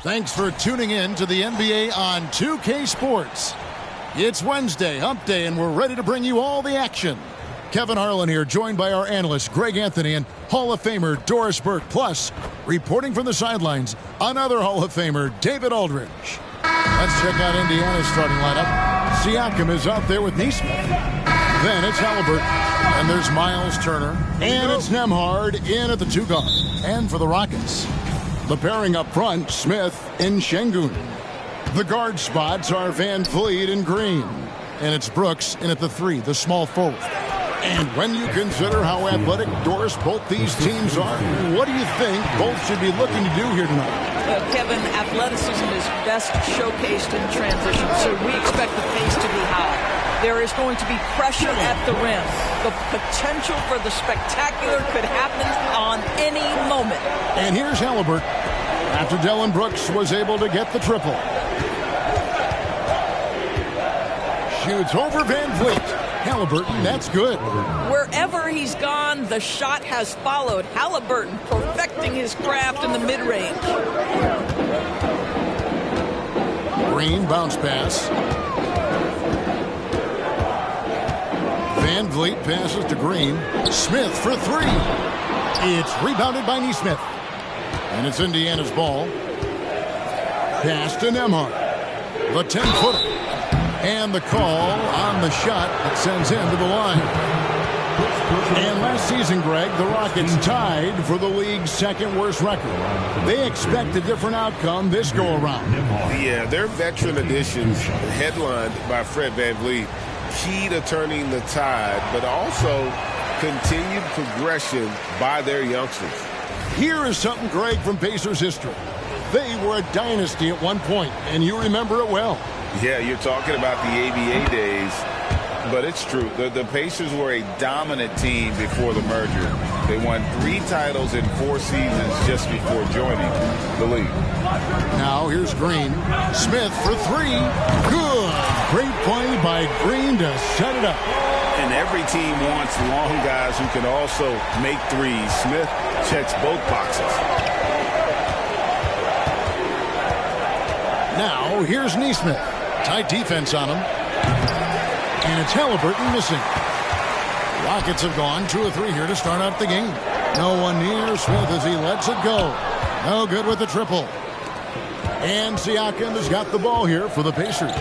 Thanks for tuning in to the NBA on 2K Sports. It's Wednesday, hump day, and we're ready to bring you all the action. Kevin Harlan here, joined by our analyst, Greg Anthony, and Hall of Famer Doris Burke. Plus, reporting from the sidelines, another Hall of Famer, David Aldridge. Let's check out Indiana's starting lineup. Siakam is out there with Nesmith. Then it's Halliburton. And there's Miles Turner. And it's Nembhard in at the 2 guard. And for the Rockets, the pairing up front, Smith and Şengün. The guard spots are Van Vliet and Green. And it's Brooks in at the 3, the small forward. And when you consider how athletic, Doris, both these teams are, what do you think both should be looking to do here tonight? Kevin, athleticism is best showcased in transition, so we expect the pace to be high. There is going to be pressure at the rim. The potential for the spectacular could happen on any moment. And here's Halliburton after Dillon Brooks was able to get the triple. Shoots over Van Vliet. Halliburton, that's good. Wherever he's gone, the shot has followed. Halliburton perfecting his craft in the mid-range. Green bounce pass. Van Vliet passes to Green. Smith for 3. It's rebounded by Nesmith. And it's Indiana's ball. Pass to Nembhard. The 10-footer. And the call on the shot that sends him to the line. And last season, Greg, the Rockets tied for the league's second worst record. They expect a different outcome this go-around. Yeah, their veteran additions, headlined by Fred VanVleet, key to turning the tide, but also continued progression by their youngsters. Here is something, Greg, from Pacers history. They were a dynasty at one point, and you remember it well. Yeah, you're talking about the ABA days, but it's true. The Pacers were a dominant team before the merger. They won 3 titles in 4 seasons just before joining the league. Now here's Green. Smith for 3. Good. Great play by Green to set it up. And every team wants long guys who can also make threes. Smith checks both boxes. Now here's Nesmith. Tight defense on him. And it's Halliburton missing. Rockets have gone 2 of 3 here to start out the game. No one near Smith as he lets it go. No good with the triple. And Siakam has got the ball here for the Pacers.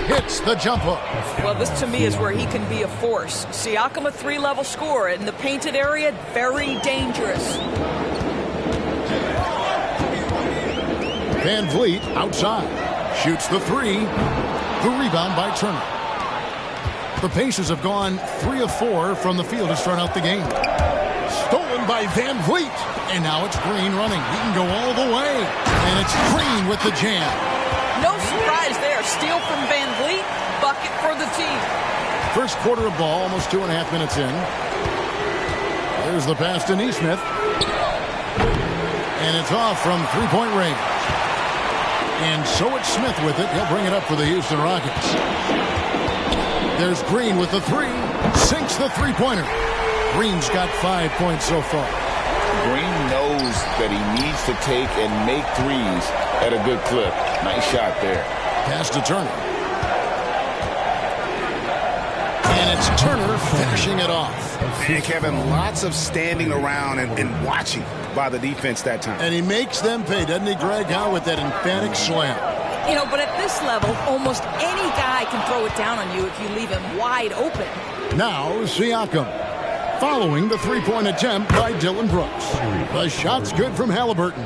Hits the jump hook. Well, this to me is where he can be a force. Siakam, a 3-level scorer in the painted area, very dangerous. Van Vliet outside. Shoots the 3. The rebound by Turner. The Pacers have gone 3 of 4 from the field to start out the game. Stolen by Van Vliet. And now it's Green running. He can go all the way. And it's Green with the jam. No surprise there. Steal from Van Vliet. Bucket for the team. First quarter of ball, almost 2.5 minutes in. There's the pass to Nesmith. And it's off from 3-point range. And so it's Smith with it. He'll bring it up for the Houston Rockets. There's Green with the 3. Sinks the 3-pointer. Green's got 5 points so far. Green knows that he needs to take and make threes at a good clip. Nice shot there. Pass to Turner. And it's Turner finishing it off. And Kevin, lots of standing around and watching by the defense that time. And he makes them pay, doesn't he, Greg? How with that emphatic slam. You know, but at this level, almost any guy can throw it down on you if you leave him wide open. Now, Siakam. Following the 3-point attempt by Dillon Brooks. The shot's good from Halliburton.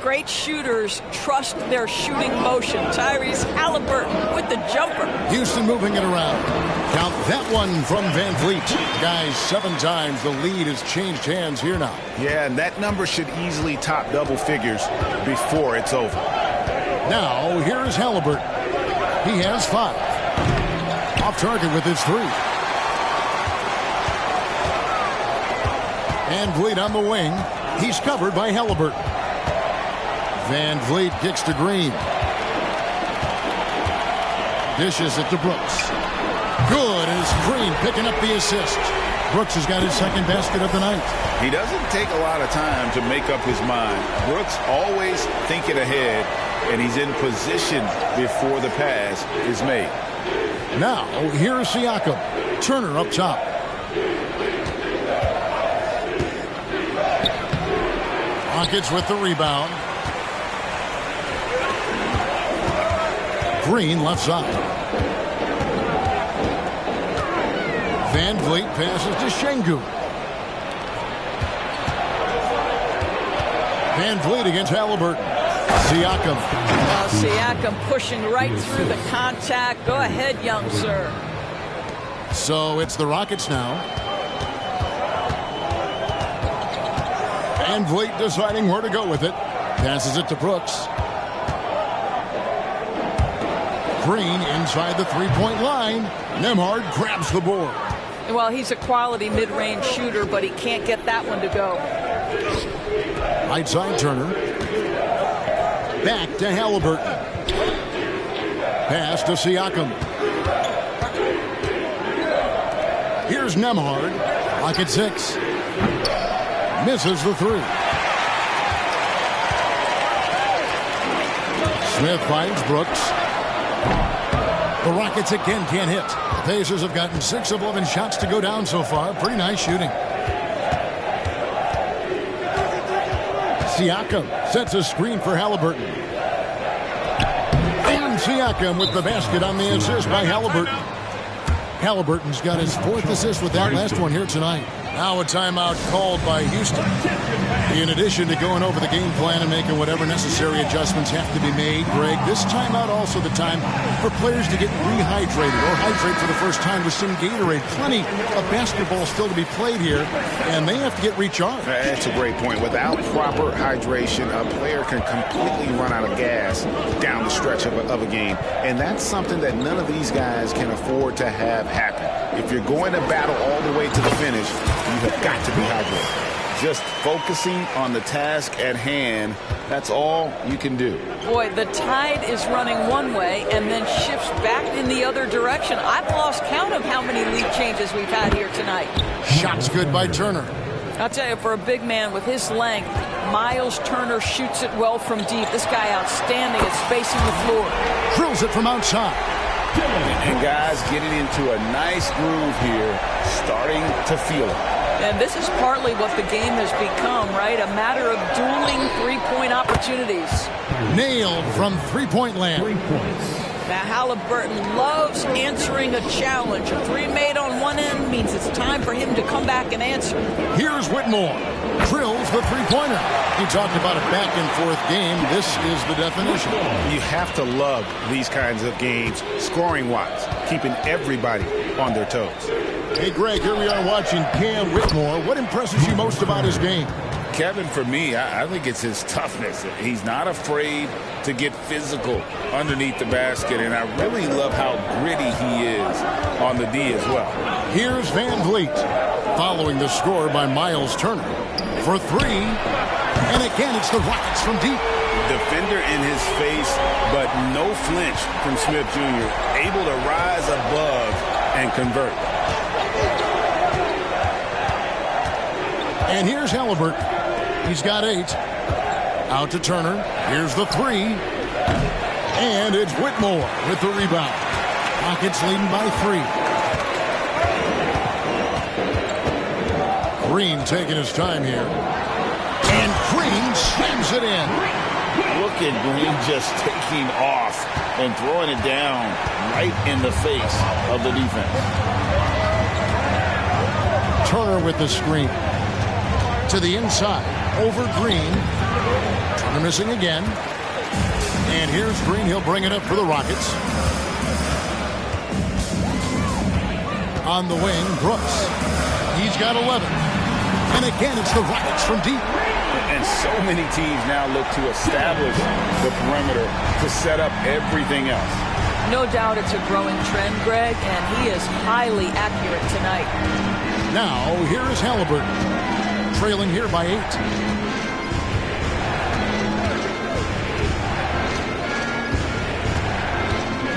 Great shooters trust their shooting motion. Tyrese Halliburton with the jumper. Houston moving it around. Count that one from Van Vliet. Guys, 7 times the lead has changed hands here now. Yeah, and that number should easily top double figures before it's over. Now, here's Halliburton. He has 5. Off target with his 3. Van Vliet on the wing. He's covered by Halliburton. Van Vliet kicks to Green. Dishes it to Brooks. Good as Green picking up the assist. Brooks has got his second basket of the night. He doesn't take a lot of time to make up his mind. Brooks always thinking ahead, and he's in position before the pass is made. Now, here's Siakam. Turner up top. Rockets with the rebound. Green left side. Van Vliet passes to Şengün. Van Vliet against Halliburton. Siakam. Siakam pushing right through the contact. Go ahead, young sir. So it's the Rockets now. Van Vliet deciding where to go with it. Passes it to Brooks. Green inside the three-point line. Nembhard grabs the board. Well, he's a quality mid-range shooter, but he can't get that one to go. Right side Turner. Back to Halliburton. Pass to Siakam. Here's Nembhard. Clock at 6. Misses the three. Smith finds Brooks. The Rockets again can't hit. The Pacers have gotten 6 of 11 shots to go down so far. Pretty nice shooting. Siakam sets a screen for Halliburton. And Siakam with the basket on the assist by Halliburton. Halliburton's got his 4th assist with that last one here tonight. Now a timeout called by Houston. In addition to going over the game plan and making whatever necessary adjustments have to be made, Greg, this timeout also the time for players to get rehydrated or hydrate for the first time with some Gatorade. Plenty of basketball still to be played here, and they have to get recharged. That's a great point. Without proper hydration, a player can completely run out of gas down the stretch of a game, and that's something that none of these guys can afford to have happen. If you're going to battle all the way to the finish, you have got to be hydrated. Just focusing on the task at hand, that's all you can do. Boy, the tide is running one way and then shifts back in the other direction. I've lost count of how many lead changes we've had here tonight. Shots good by Turner. I'll tell you, for a big man with his length, Miles Turner shoots it well from deep. This guy outstanding at spacing the floor. Drills it from outside. And guys getting into a nice groove here, starting to feel it. And this is partly what the game has become, right? A matter of dueling three-point opportunities. Nailed from three-point land. 3 points. Now Halliburton loves answering a challenge. A three made on one end means it's time for him to come back and answer. Here's Whitmore. Drills the three-pointer. He talked about a back-and-forth game. This is the definition. You have to love these kinds of games, scoring-wise, keeping everybody on their toes. Hey, Greg, here we are watching Cam Whitmore. What impresses you most about his game? Kevin, for me, I think it's his toughness. He's not afraid to get physical underneath the basket, and I really love how gritty he is on the D as well. Here's Van Vliet, following the score by Miles Turner. For three, and again, it's the Rockets from deep. Defender in his face, but no flinch from Smith Jr., able to rise above and convert. And here's Halliburton. He's got 8. Out to Turner. Here's the three. And it's Whitmore with the rebound. Rockets leading by 3. Green taking his time here. And Green slams it in. Look at Green just taking off and throwing it down right in the face of the defense. Turner with the screen. To the inside. Over Green. Turner missing again. And here's Green. He'll bring it up for the Rockets. On the wing, Brooks. He's got 11. And again, it's the Rockets from deep. And so many teams now look to establish the perimeter to set up everything else. No doubt it's a growing trend, Greg, and he is highly accurate tonight. Now, here is Halliburton. Trailing here by 8.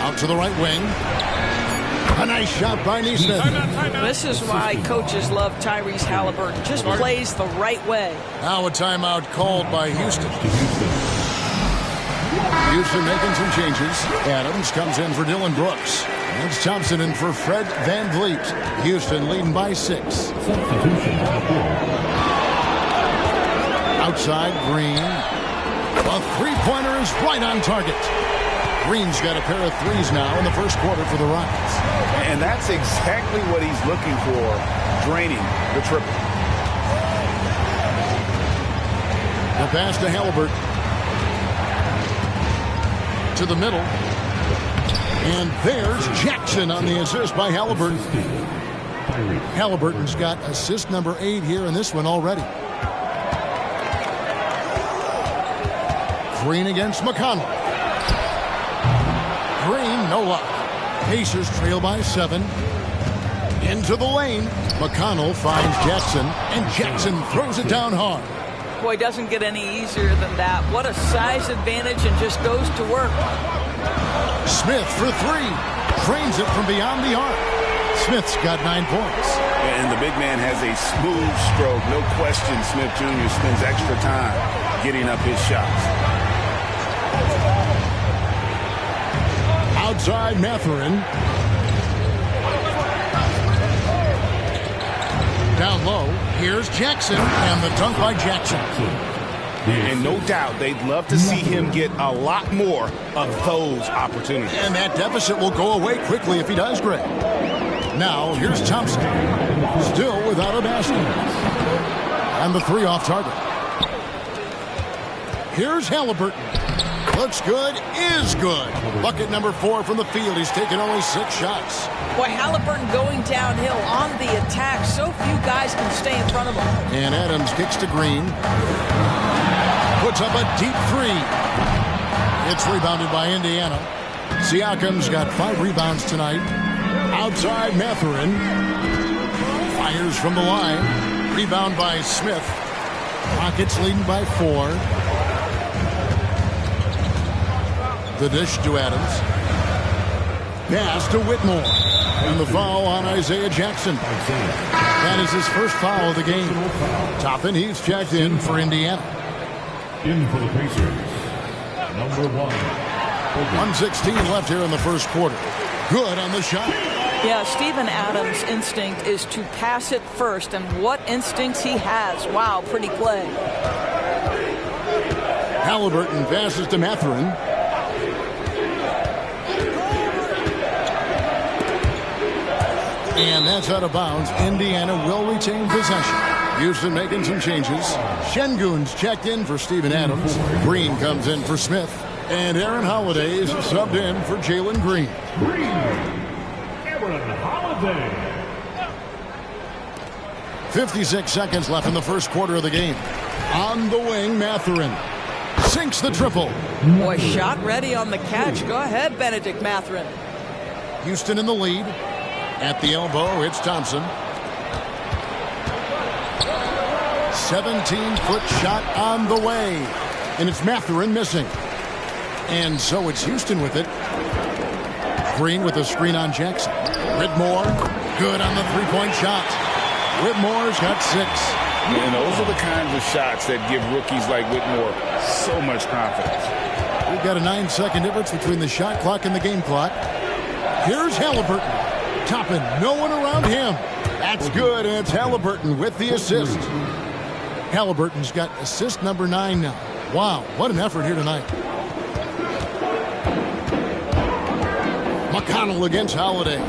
Out to the right wing. A Nice shot by Nesmith. This is why coaches love Tyrese Halliburton. Just plays the right way. Now a timeout called by Houston. Houston making some changes. Adams comes in for Dylan Brooks. It's Thompson in for Fred VanVleet. Houston leading by 6. Outside, Green. A three-pointer is right on target. Green's got a pair of threes now in the first quarter for the Rockets. And that's exactly what he's looking for, draining the triple. The pass to Halliburton. To the middle. And there's Jackson on the assist by Halliburton. Halliburton's got assist number 8 here in this one already. Green against McConnell. Green, no luck. Pacers trail by 7. Into the lane. McConnell finds Jackson, and Jackson throws it down hard. Boy, doesn't get any easier than that. What a size advantage, and just goes to work. Smith for 3. Trains it from beyond the arc. Smith's got 9 points. And the big man has a smooth stroke. No question, Smith Jr. spends extra time getting up his shots. Outside Mathurin. Down low, here's Jackson, and the dunk by Jackson. And no doubt they'd love to see him get a lot more of those opportunities. And that deficit will go away quickly if he does, Greg. Now, here's Thompson. Still without a basket. And the 3 off target. Here's Halliburton. Looks good, is good. Bucket number 4 from the field. He's taken only 6 shots. Boy, Halliburton going downhill on the attack. So few guys can stay in front of him. And Adams kicks to Green. Puts up a deep 3. It's rebounded by Indiana. Siakam's got 5 rebounds tonight. Outside Mathurin. Fires from the line. Rebound by Smith. Rockets leading by 4. The dish to Adams. Pass to Whitmore. And the foul on Isaiah Jackson. That is his first foul of the game. Toppin, he's checked in for Indiana. In for the Pacers, number 1. 1:16 left here in the first quarter. Good on the shot. Yeah, Steven Adams' instinct is to pass it first, and what instincts he has. Wow, pretty play. Halliburton passes to Mathurin. And that's out of bounds. Indiana will retain possession. Houston making some changes. Şengün's checked in for Steven Adams. Green comes in for Smith. And Aaron Holiday is subbed in for Jalen Green. Aaron Holiday. 56 seconds left in the first quarter of the game. On the wing, Mathurin sinks the triple. Boy, shot ready on the catch. Go ahead, Benedict Mathurin. Houston in the lead. At the elbow, it's Thompson. 17-foot shot on the way. And it's Mathurin missing. And so it's Houston with it. Green with a screen on Jackson. Whitmore, good on the three-point shot. Whitmore's got 6. And those are the kinds of shots that give rookies like Whitmore so much confidence. We've got a 9-second difference between the shot clock and the game clock. Here's Halliburton. Toppin, no one around him. That's good, and it's Halliburton with the assist. Halliburton's got assist number 9 now. Wow, what an effort here tonight. McConnell against Holiday.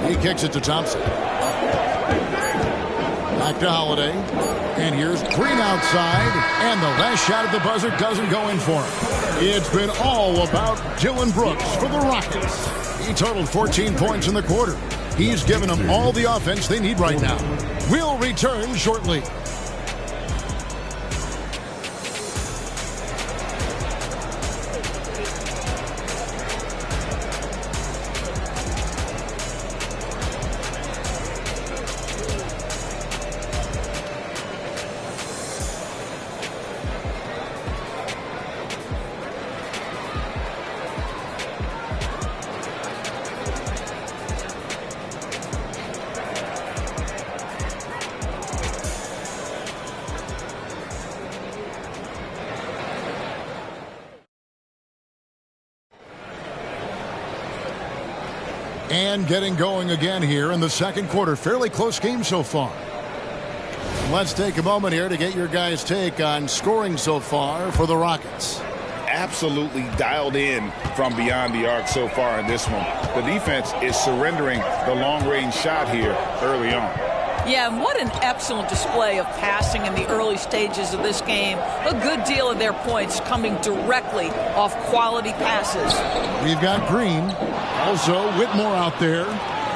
He kicks it to Thompson. Back to Holiday. And here's Green outside. And the last shot at the buzzer doesn't go in for him. It's been all about Dylan Brooks for the Rockets. He totaled 14 points in the quarter. He's given them all the offense they need right now. We'll return shortly. And getting going again here in the second quarter. Fairly close game so far. Let's take a moment here to get your guys' take on scoring so far for the Rockets. Absolutely dialed in from beyond the arc so far in this one. The defense is surrendering the long-range shot here early on. Yeah, and what an excellent display of passing in the early stages of this game. A good deal of their points coming directly off quality passes. We've got Green. Also, Whitmore out there.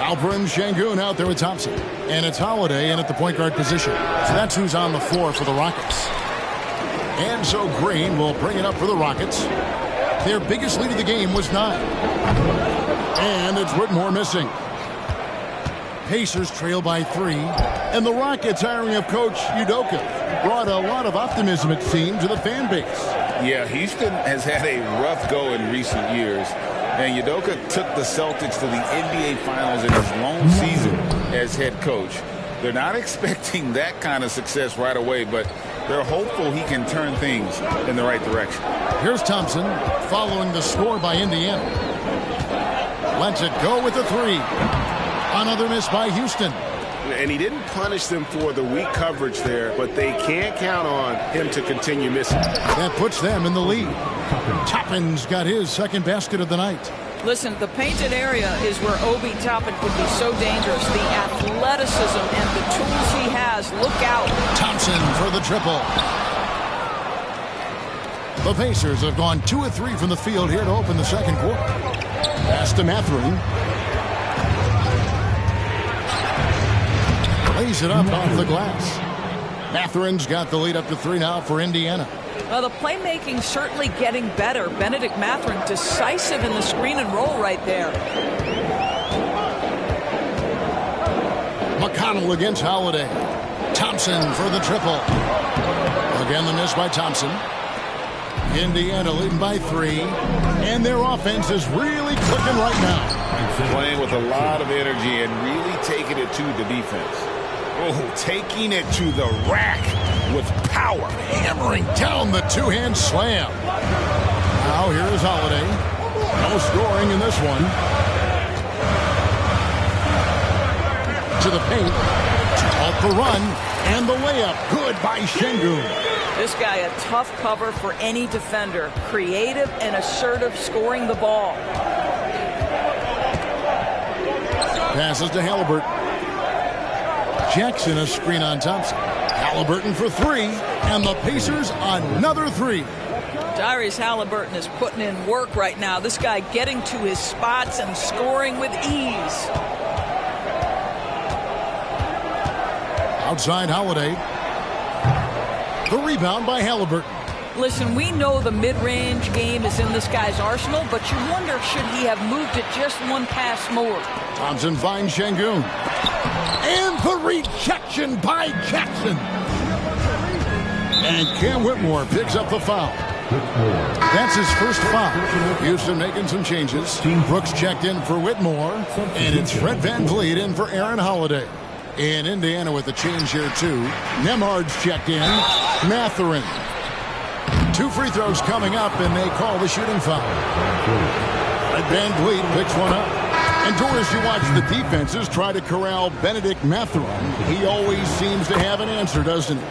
Alperen Sengun out there with Thompson. And it's Holiday in at the point guard position. So that's who's on the floor for the Rockets. And so Green will bring it up for the Rockets. Their biggest lead of the game was 9. And it's Whitmore missing. Pacers trail by 3. And the Rockets hiring of Coach Udoka brought a lot of optimism, it seemed, to the fan base. Yeah, Houston has had a rough go in recent years. And Udoka took the Celtics to the NBA Finals in his lone season as head coach. They're not expecting that kind of success right away, but they're hopeful he can turn things in the right direction. Here's Thompson following the score by Indiana. Lets it go with the 3. Another miss by Houston. And he didn't punish them for the weak coverage there, but they can't count on him to continue missing. That puts them in the lead. Toppin's got his second basket of the night. Listen, the painted area is where Obi Toppin could be so dangerous. The athleticism and the tools he has. Look out. Thompson for the triple. The Pacers have gone 2 of 3 from the field here to open the second quarter. Pass to Mathurin. Lays it up off the glass. Mathurin's got the lead up to 3 now for Indiana. Well, the playmaking certainly getting better. Benedict Mathurin decisive in the screen and roll right there. McConnell against Holiday. Thompson for the triple. Again, the miss by Thompson. Indiana leading by 3. And their offense is really clicking right now. Playing with a lot of energy and really taking it to the defense. Oh, taking it to the rack with power. Hammering down the two-hand slam. Now here is Holiday. No scoring in this one. To the paint. Off the run. And the layup. Good by Sengun. This guy a tough cover for any defender. Creative and assertive scoring the ball. Passes to Halliburton. Jackson a screen on Thompson. Halliburton for 3. And the Pacers another 3. Tyrese Halliburton is putting in work right now. This guy getting to his spots and scoring with ease. Outside Holiday. The rebound by Halliburton. Listen, we know the mid-range game is in this guy's arsenal, but you wonder should he have moved it just one pass more. Thompson finds Sengun. And the rejection by Jackson. And Cam Whitmore picks up the foul. That's his first foul. Houston making some changes. Brooks checked in for Whitmore. And it's Fred VanVleet in for Aaron Holiday. In Indiana with the change here too. Nembhard's checked in. Mathurin. 2 free throws coming up, and they call the shooting foul. Fred VanVleet picks one up. And Doris, you watch the defenses try to corral Benedict Mathurin. He always seems to have an answer, doesn't he?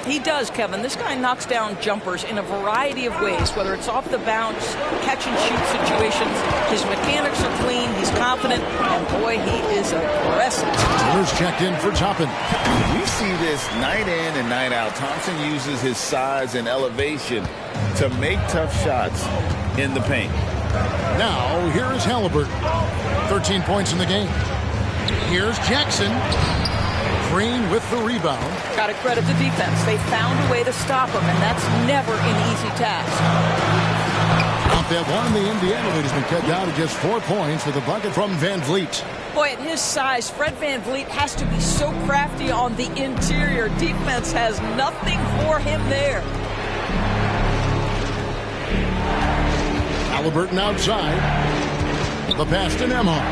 He does, Kevin. This guy knocks down jumpers in a variety of ways, whether it's off the bounce, catch and shoot situations. His mechanics are clean. He's confident. And, boy, he is aggressive. Doris checked in for Toppin. We see this night in and night out. Thompson uses his size and elevation to make tough shots in the paint. Now, here is Halliburton. 13 points in the game. Here's Jackson. Green with the rebound. Got to credit the defense. They found a way to stop him, and that's never an easy task. Out that one, the Indiana lead has been cut down to just 4 points with a bucket from VanVleet. Boy, at his size, Fred VanVleet has to be so crafty on the interior. Defense has nothing for him there. Halliburton outside. The pass to Nembhard.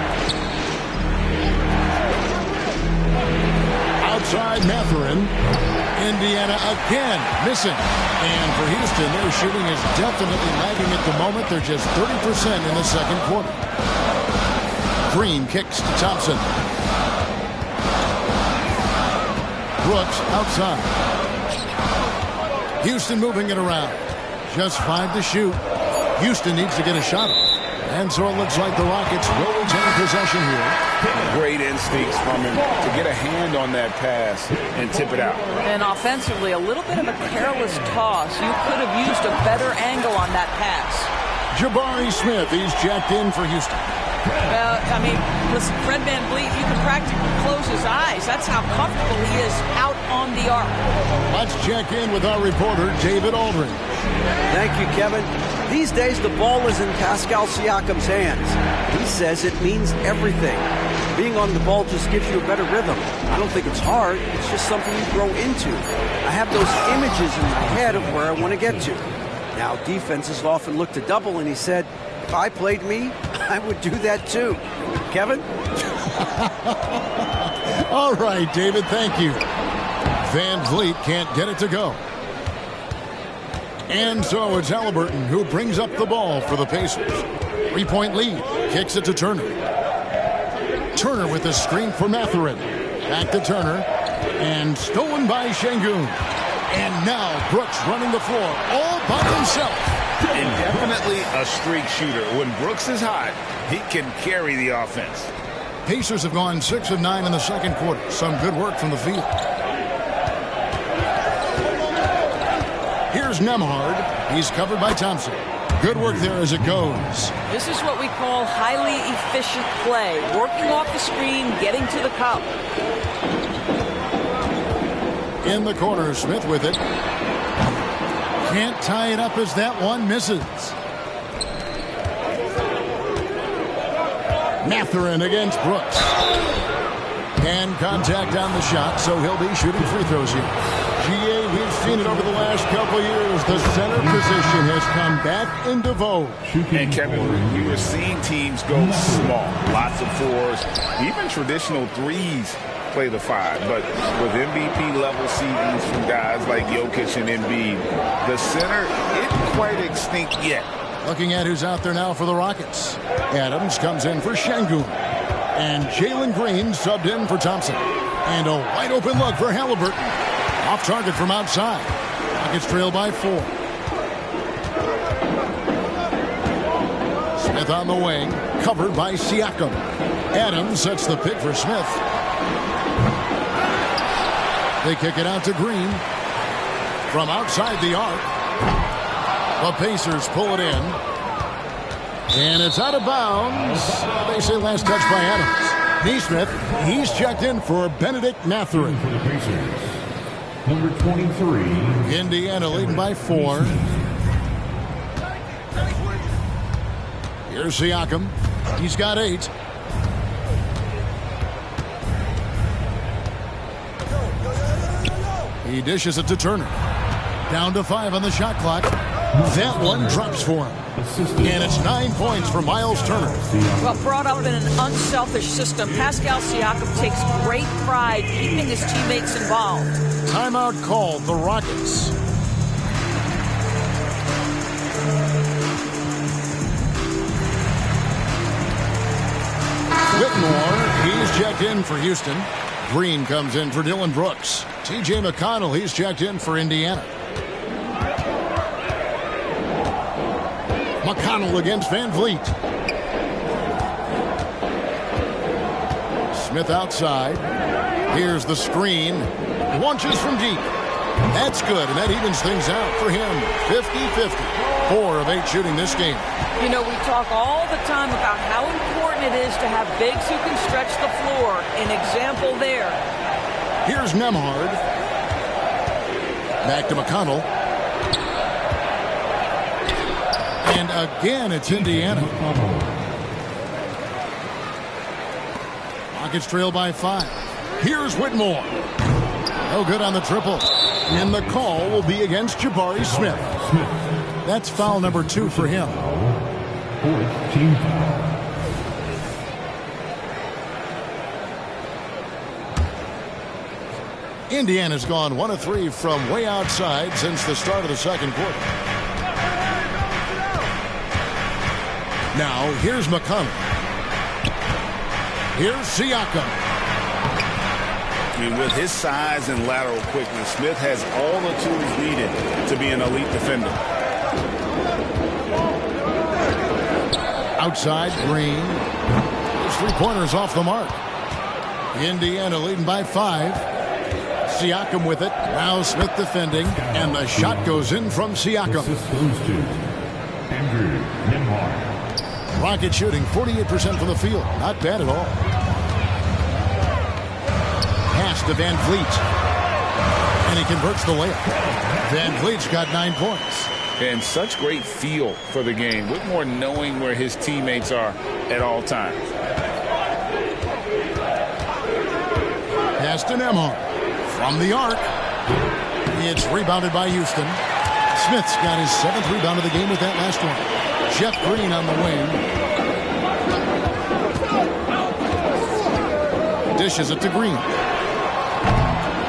Outside Mathurin. Indiana again missing. And for Houston, their shooting is definitely lagging at the moment. They're just 30% in the second quarter. Green kicks to Thompson. Brooks outside. Houston moving it around. Just 5 to shoot. Houston needs to get a shot up. And so it looks like the Rockets will retain possession here. Great instincts from him to get a hand on that pass and tip it out. And offensively, a little bit of a careless toss. You could have used a better angle on that pass. Jabari Smith, he's checked in for Houston. Well, I mean, listen, Fred VanVleet, you can practically close his eyes. That's how comfortable he is out on the arc. Let's check in with our reporter, David Aldridge. Thank you, Kevin. These days, the ball is in Pascal Siakam's hands. He says it means everything. Being on the ball just gives you a better rhythm. I don't think it's hard. It's just something you grow into. I have those images in my head of where I want to get to. Now, defenses often look to double, and he said, if I played me, I would do that too. Kevin? All right, David, thank you. VanVleet can't get it to go. And so it's Halliburton who brings up the ball for the Pacers. 3-point lead. Kicks it to Turner. Turner with a screen for Mathurin. Back to Turner. And stolen by Şengün. And now Brooks running the floor all by himself. And definitely a streak shooter. When Brooks is hot, he can carry the offense. Pacers have gone 6 of 9 in the second quarter. Some good work from the field. Here's Nembhard. He's covered by Thompson. Good work there as it goes. This is what we call highly efficient play. Working off the screen, getting to the cup. In the corner, Smith with it. Can't tie it up as that one misses. Mathurin against Brooks. And contact on the shot, so he'll be shooting free throws here. GA, we've seen it over the last couple years. The center position has come back into vogue. And Kevin, we were seeing teams go small. Lots of 4s, even traditional 3s play the 5. But with MVP level seasons from guys like Jokic and Embiid, the center isn't quite extinct yet. Looking at who's out there now for the Rockets. Adams comes in for Şengün. And Jalen Green subbed in for Thompson. And a wide open look for Halliburton. Off target from outside. Rockets trail by 4. Smith on the wing. Covered by Siakam. Adams sets the pick for Smith. They kick it out to Green. From outside the arc. The Pacers pull it in. And it's out of bounds. They say last touch by Adams. Nesmith, he's checked in for Benedict Mathurin. For the Pacers, number 23. Indiana leading by 4. Here's Siakam. He's got 8. He dishes it to Turner. Down to 5 on the shot clock. That one drops for him. And it's 9 points for Miles Turner. Well, brought up in an unselfish system, Pascal Siakam takes great pride keeping his teammates involved. Timeout called, the Rockets. Whitmore, he's checked in for Houston. Green comes in for Dillon Brooks. T.J. McConnell, he's checked in for Indiana. McConnell against VanVleet. Smith outside. Here's the screen. Launches from deep. That's good, and that evens things out for him. 50-50. 4 of 8 shooting this game. You know, we talk all the time about how important it is to have bigs who can stretch the floor. An example there. Here's Nembhard. Back to McConnell. And again, it's Indiana. Rockets trail by 5. Here's Whitmore. No good on the triple. And the call will be against Jabari Smith. That's foul number 2 for him. 4th team foul. Indiana's gone 1 of 3 from way outside since the start of the second quarter. Now, here's McConnell. Here's Siakam. And with his size and lateral quickness, Smith has all the tools needed to be an elite defender. Outside, Green. Those three-pointers off the mark. Indiana leading by 5. Siakam with it. Now Smith defending. And the shot goes in from Siakam. Assist goes to Andrew Nembhard. Rocket shooting 48% from the field. Not bad at all. Pass to Van Vliet. And he converts the layup. Van Vliet's got 9 points. And such great feel for the game. Whitmore knowing where his teammates are at all times. Pass to Nembhard. From the arc. It's rebounded by Houston. Smith's got his 7th rebound of the game with that last one. Jeff Green on the wing. Dishes it to Green.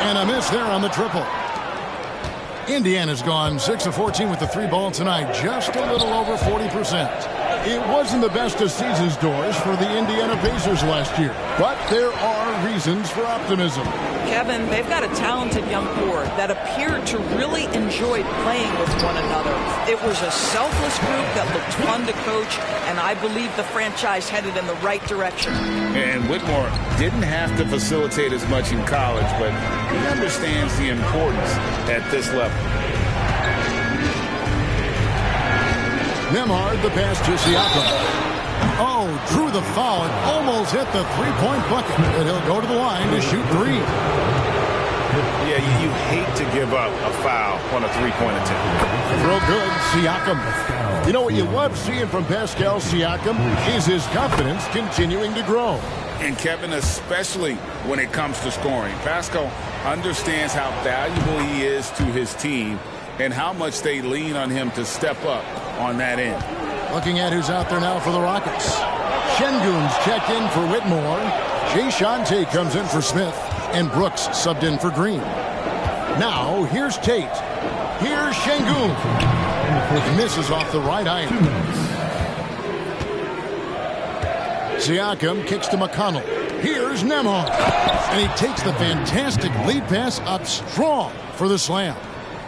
And a miss there on the triple. Indiana's gone 6 of 14 with the 3 ball tonight. Just a little over 40%. It wasn't the best of season's doors for the Indiana Pacers last year. But there are reasons for optimism. Kevin, they've got a talented young core that appeared to really enjoy playing with one another. It was a selfless group that looked fun to coach, and I believe the franchise headed in the right direction. And Whitmore didn't have to facilitate as much in college, but he understands the importance at this level. Nembhard, the pass to Siakam. Oh, drew the foul and almost hit the three-point bucket. But he'll go to the line to shoot 3. Yeah, you hate to give up a foul on a three-point attempt. Real good, Siakam. You know what you love seeing from Pascal Siakam is his confidence continuing to grow. And Kevin, especially when it comes to scoring. Pascal understands how valuable he is to his team and how much they lean on him to step up on that end. Looking at who's out there now for the Rockets. Şengün's checked in for Whitmore. Jae'Sean Tate comes in for Smith. And Brooks subbed in for Green. Now, here's Tate. Here's Şengün. Misses off the right eye. Siakam kicks to McConnell. Here's Nembhard. And he takes the fantastic lead pass up strong for the slam.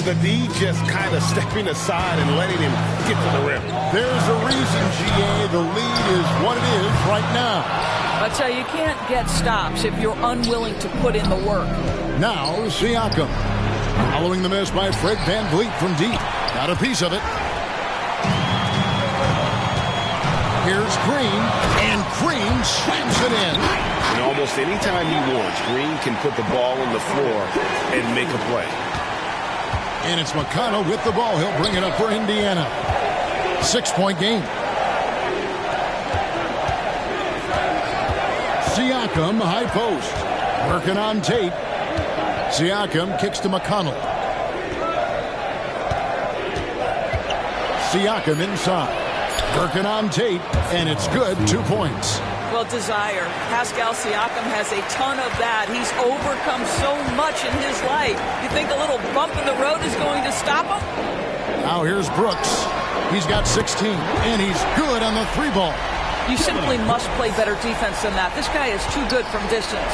The D just kind of stepping aside and letting him get to the rim. There's a reason, GA, the lead is what it is right now. I tell you, you can't get stops if you're unwilling to put in the work. Now, Siakam. Following the miss by Fred Van Vliet from deep. Got a piece of it. Here's Green. And Green slams it in. And almost any time he wants, Green can put the ball on the floor and make a play. And it's McConnell with the ball. He'll bring it up for Indiana. 6-point game. Siakam, high post. Working on Tate. Siakam kicks to McConnell. Siakam inside. Working on Tate. And it's good. 2 points. Well, desire. Pascal Siakam has a ton of that. He's overcome so much in his life. You think a little bump in the road is going to stop him? Now here's Brooks. He's got 16, and he's good on the 3 ball. You simply must play better defense than that. This guy is too good from distance.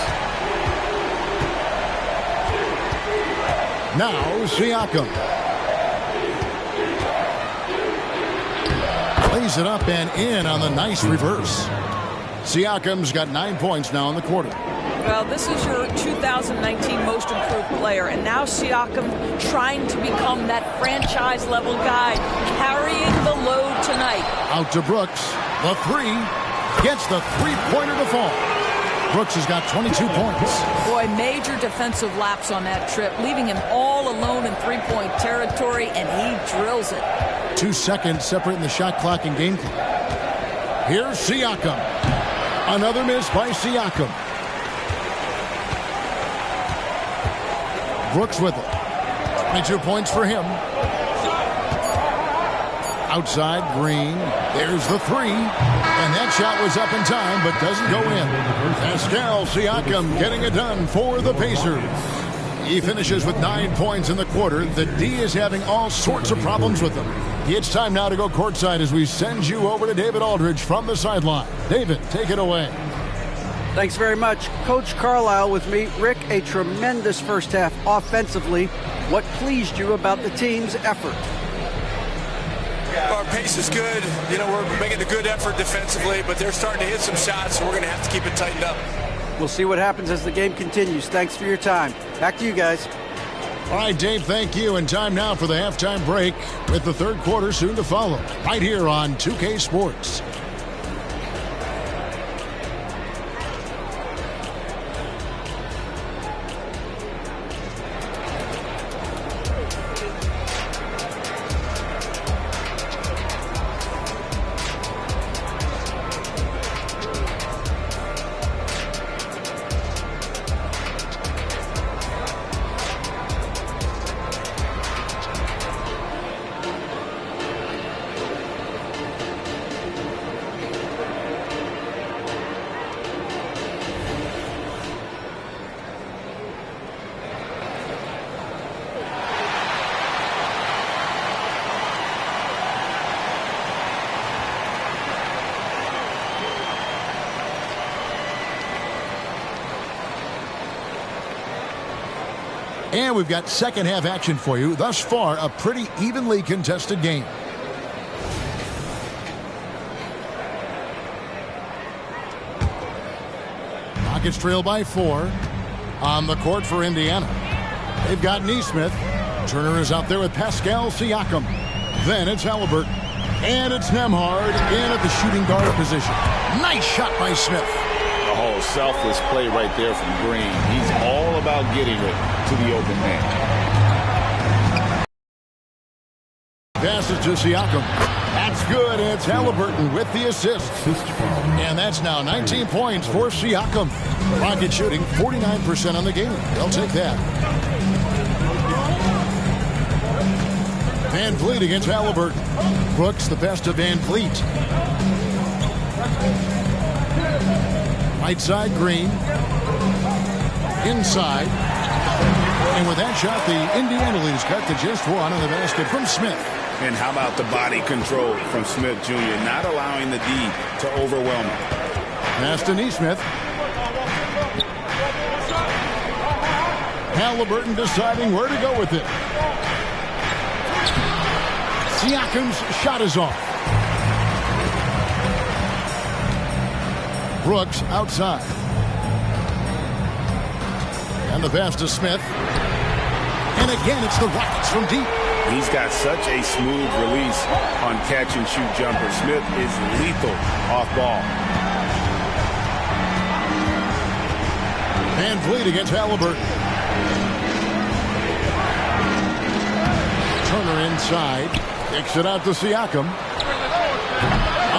Now Siakam. Lays it up and in on the nice reverse. Siakam's got 9 points now in the quarter. Well, this is your 2019 most improved player, and now Siakam trying to become that franchise-level guy, carrying the load tonight. Out to Brooks. The 3. Gets the three-pointer to fall. Brooks has got 22 points. Boy, major defensive lapse on that trip, leaving him all alone in three-point territory, and he drills it. 2 seconds separating the shot clock and game clock. Here's Siakam. Another miss by Siakam. Brooks with it. 22 points for him. Outside, Green. There's the 3. And that shot was up in time, but doesn't go in. Pascal Siakam getting it done for the Pacers. He finishes with 9 points in the quarter. The D is having all sorts of problems with him. It's time now to go courtside as we send you over to David Aldridge from the sideline. David, take it away. Thanks very much. Coach Carlisle with me. Rick, a tremendous first half offensively. What pleased you about the team's effort? Our pace is good. You know, we're making a good effort defensively, but they're starting to hit some shots, so we're going to have to keep it tightened up. We'll see what happens as the game continues. Thanks for your time. Back to you guys. All right, Dave, thank you. And time now for the halftime break with the third quarter soon to follow. Right here on 2K Sports. And we've got second half action for you. Thus far, a pretty evenly contested game. Rockets trail by 4 on the court for Indiana. They've got Nesmith. Turner is out there with Pascal Siakam. Then it's Halliburton. And it's Nembhard in at the shooting guard position. Nice shot by Smith. Oh, selfless play right there from Green. He's all about getting it to the open man. Passes to Siakam. That's good. It's Halliburton with the assist. And that's now 19 points for Siakam. Rockets shooting 49% on the game. They'll take that. Van Vliet against Halliburton. Brooks the best of Van Vliet. Right side, Green. Inside. And with that shot, the Indiana lead is cut to just 1 on the basket from Smith. And how about the body control from Smith Jr., not allowing the D to overwhelm him. Pass to Nesmith. Halliburton deciding where to go with it. Siakam's shot is off. Brooks outside. And the pass to Smith. And again, it's the Rockets from deep. He's got such a smooth release on catch-and-shoot jumper. Smith is lethal off ball. Van Vliet against Halliburton. Turner inside. Kicks it out to Siakam.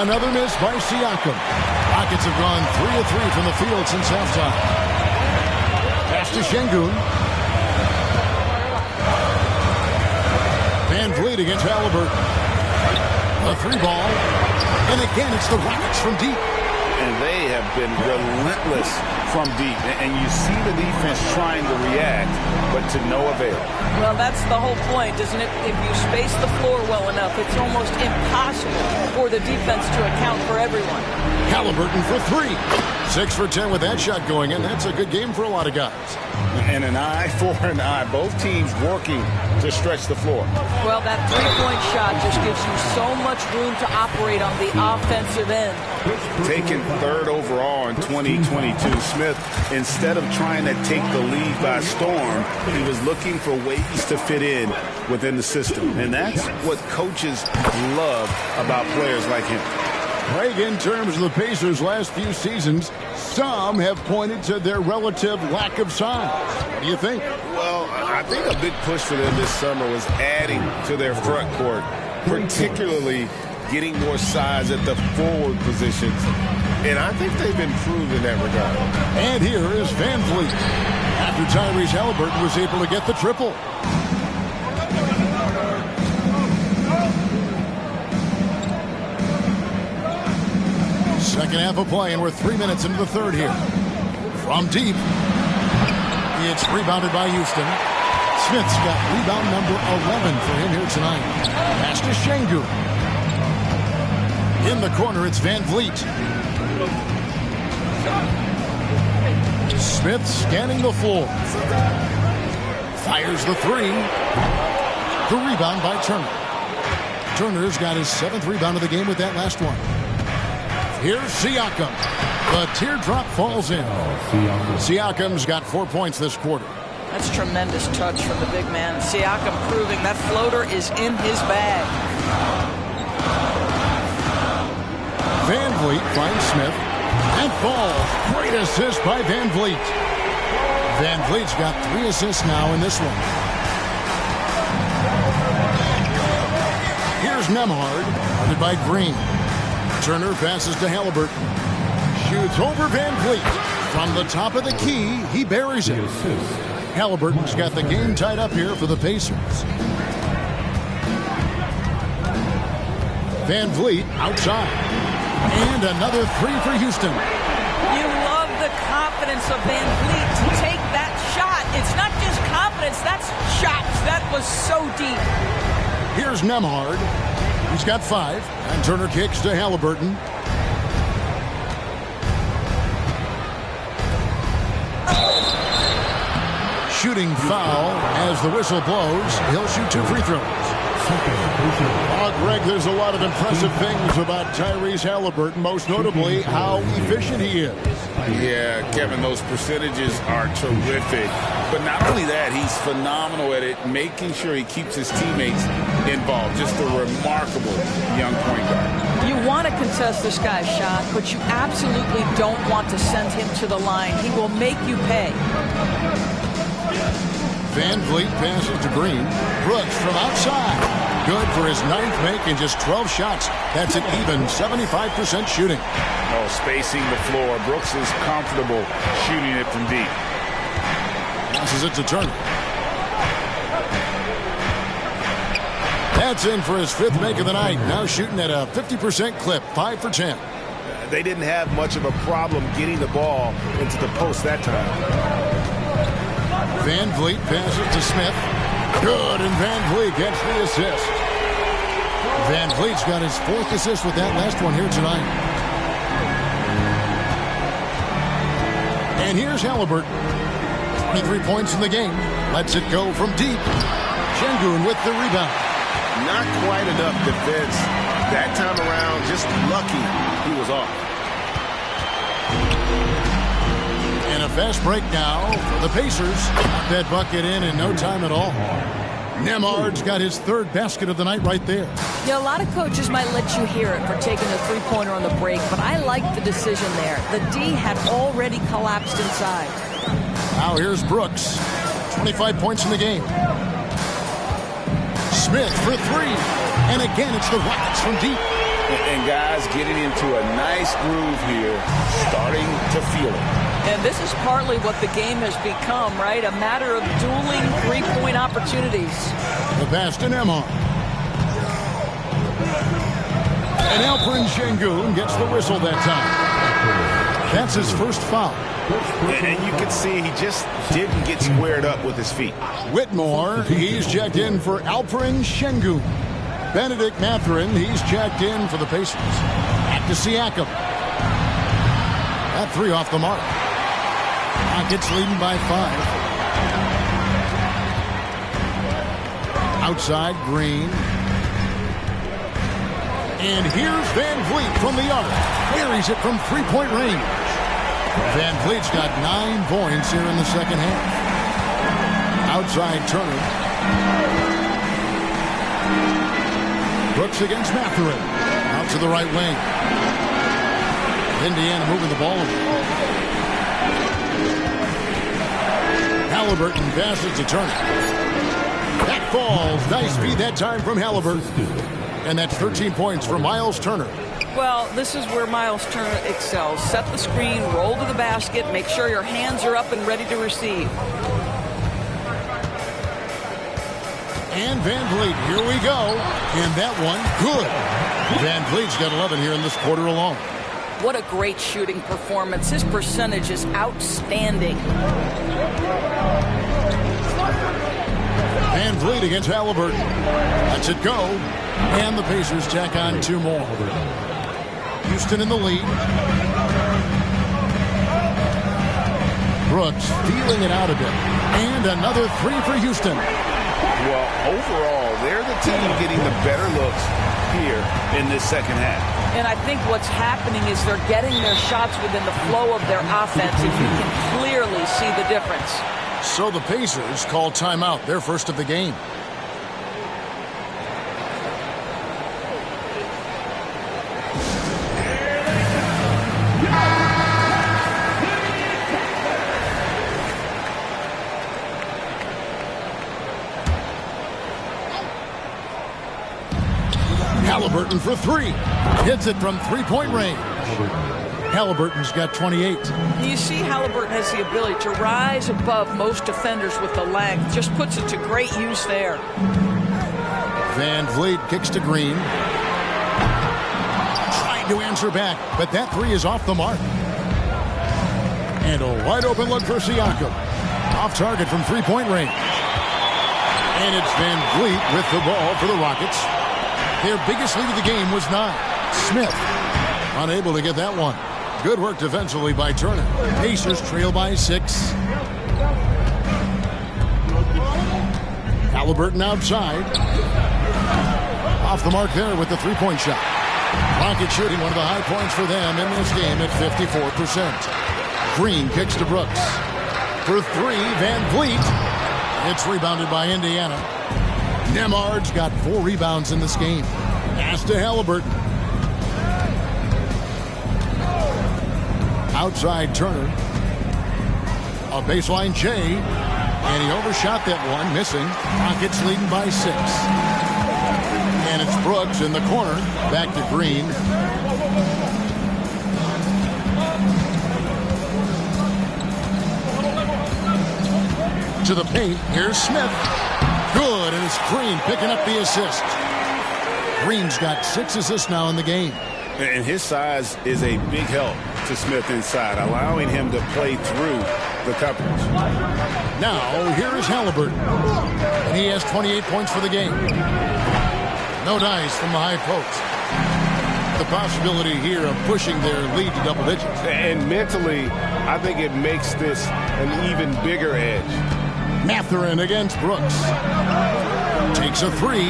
Another miss by Siakam. Rockets have gone 3 of 3 from the field since halftime. Pass to Şengün. Van Vliet against Halliburton. A 3-ball. And again, it's the Rockets from deep. And they have been relentless from deep. And you see the defense trying to react, but to no avail. Well, that's the whole point, isn't it? If you space the floor well enough, it's almost impossible for the defense to account for everyone. Halliburton for 3. 6 for 10 with that shot going in. That's a good game for a lot of guys. And an eye for an eye. Both teams working to stretch the floor. Well, that three-point shot just gives you so much room to operate on the offensive end. Taken 3rd overall in 2022, Smith, instead of trying to take the lead by storm, he was looking for ways to fit in within the system. And that's what coaches love about players like him. Craig, in terms of the Pacers' last few seasons, some have pointed to their relative lack of size. What do you think? Well, I think a big push for them this summer was adding to their front court, particularly getting more size at the forward positions. And I think they've improved in that regard. And here is Van Vliet. After Tyrese Halliburton was able to get the triple. Second half of play, and we're 3 minutes into the third here. From deep, it's rebounded by Houston. Smith's got rebound number 11 for him here tonight. Pass to Şengün. In the corner, it's Van Vliet. Smith scanning the floor. Fires the three. The rebound by Turner. Turner's got his 7th rebound of the game with that last one. Here's Siakam. The teardrop falls in. Siakam's got 4 points this quarter. That's tremendous touch from the big man. Siakam proving that floater is in his bag. Van Vliet finds Smith. And falls. Great assist by Van Vliet. Van Vliet's got 3 assists now in this one. Here's Nembhard, guarded by Green. Turner passes to Halliburton. Shoots over Van Vliet. From the top of the key, he buries it. Halliburton's got the game tied up here for the Pacers. Van Vliet outside. And another 3 for Houston. You love the confidence of Van Vliet to take that shot. It's not just confidence, that's shots. That was so deep. Here's Nembhard. He's got 5. And Turner kicks to Halliburton. Shooting foul as the whistle blows. He'll shoot 2 free throws. Greg, there's a lot of impressive things about Tyrese Halliburton, most notably how efficient he is. Yeah, Kevin, those percentages are terrific. But not only that, he's phenomenal at it, making sure he keeps his teammates involved. Just a remarkable young point guard. You want to contest this guy's shot, but you absolutely don't want to send him to the line. He will make you pay. Van Vliet passes to Green. Brooks from outside. Good for his 9th make in just 12 shots. That's an even 75% shooting. Oh, spacing the floor. Brooks is comfortable shooting it from deep. Passes it to Turner. That's in for his 5th make of the night. Now shooting at a 50% clip. 5 for 10. They didn't have much of a problem getting the ball into the post that time. Van Vliet passes to Smith. Good, and Van Vliet gets the assist. Van Vliet's got his 4th assist with that last one here tonight. And here's Halliburton. 23 points in the game. Lets it go from deep. Şengün with the rebound. Not quite enough defense that time around. Just lucky he was off. And a fast break now for the Pacers. Got that bucket in no time at all. Nembhard's got his 3rd basket of the night right there. Yeah, a lot of coaches might let you hear it for taking the 3-pointer on the break, but I like the decision there. The D had already collapsed inside. Now here's Brooks. 25 points in the game. Smith for 3. And again, it's the Rockets from deep. And guys getting into a nice groove here, starting to feel it. And this is partly what the game has become, right? A matter of dueling 3-point opportunities. The pass to Nembhard. And Alperen Şengün gets the whistle that time. That's his 1st foul. And you can see he just didn't get squared up with his feet. Whitmore, he's checked in for Alperen Şengün. Benedict Mathurin, he's checked in for the Pacers. Back to Siakam. That 3 off the mark. Rockets leading by 5. Outside, Green. And here's Van Vliet from the arc. Buries it from 3-point range. Van Vliet's got 9 points here in the second half. Outside, Turner. Brooks against Mathurin. Out to the right wing. Indiana moving the ball over. Halliburton passes to Turner. That falls. Nice feed that time from Halliburton. And that's 13 points for Miles Turner. Well, this is where Miles Turner excels. Set the screen, roll to the basket, make sure your hands are up and ready to receive. And Van Vliet, here we go. And that one, good. Van Vliet's got 11 here in this quarter alone. What a great shooting performance. His percentage is outstanding. Van Vliet against Halliburton. Lets it go. And the Pacers tack on 2 more. Houston in the lead. Brooks feeling it out a bit. And another three for Houston. Well, overall, they're the team getting the better looks here in this second half. And I think what's happening is they're getting their shots within the flow of their offense, and you can clearly see the difference. So the Pacers call timeout, their first of the game. Halliburton for three. Hits it from three-point range. Halliburton's got 28. You see Halliburton has the ability to rise above most defenders with the length. Just puts it to great use there. Van Vliet kicks to Green. Trying to answer back, but that three is off the mark. And a wide open look for Siakam. Off target from three-point range. And it's Van Vliet with the ball for the Rockets. Their biggest lead of the game was 9. Smith unable to get that one. Good work defensively by Turner. Pacers trail by 6. Halliburton outside. Off the mark there with the three-point shot. Rockets shooting one of the high points for them in this game at 54%. Green kicks to Brooks. For three, Van Vliet. It's rebounded by Indiana. Nemard's got 4 rebounds in this game. Pass to Halliburton. Outside Turner. A baseline Jay. And he overshot that one, missing. Rockets leading by 6. And it's Brooks in the corner. Back to Green. To the paint. Here's Smith. Good, and it's Green picking up the assist. Green's got 6 assists now in the game. And his size is a big help to Smith inside, allowing him to play through the coverage. Now, here is Halliburton. And he has 28 points for the game. No dice from the high post. The possibility here of pushing their lead to double digits. And mentally, I think it makes this an even bigger edge. Mathurin against Brooks. Takes a three.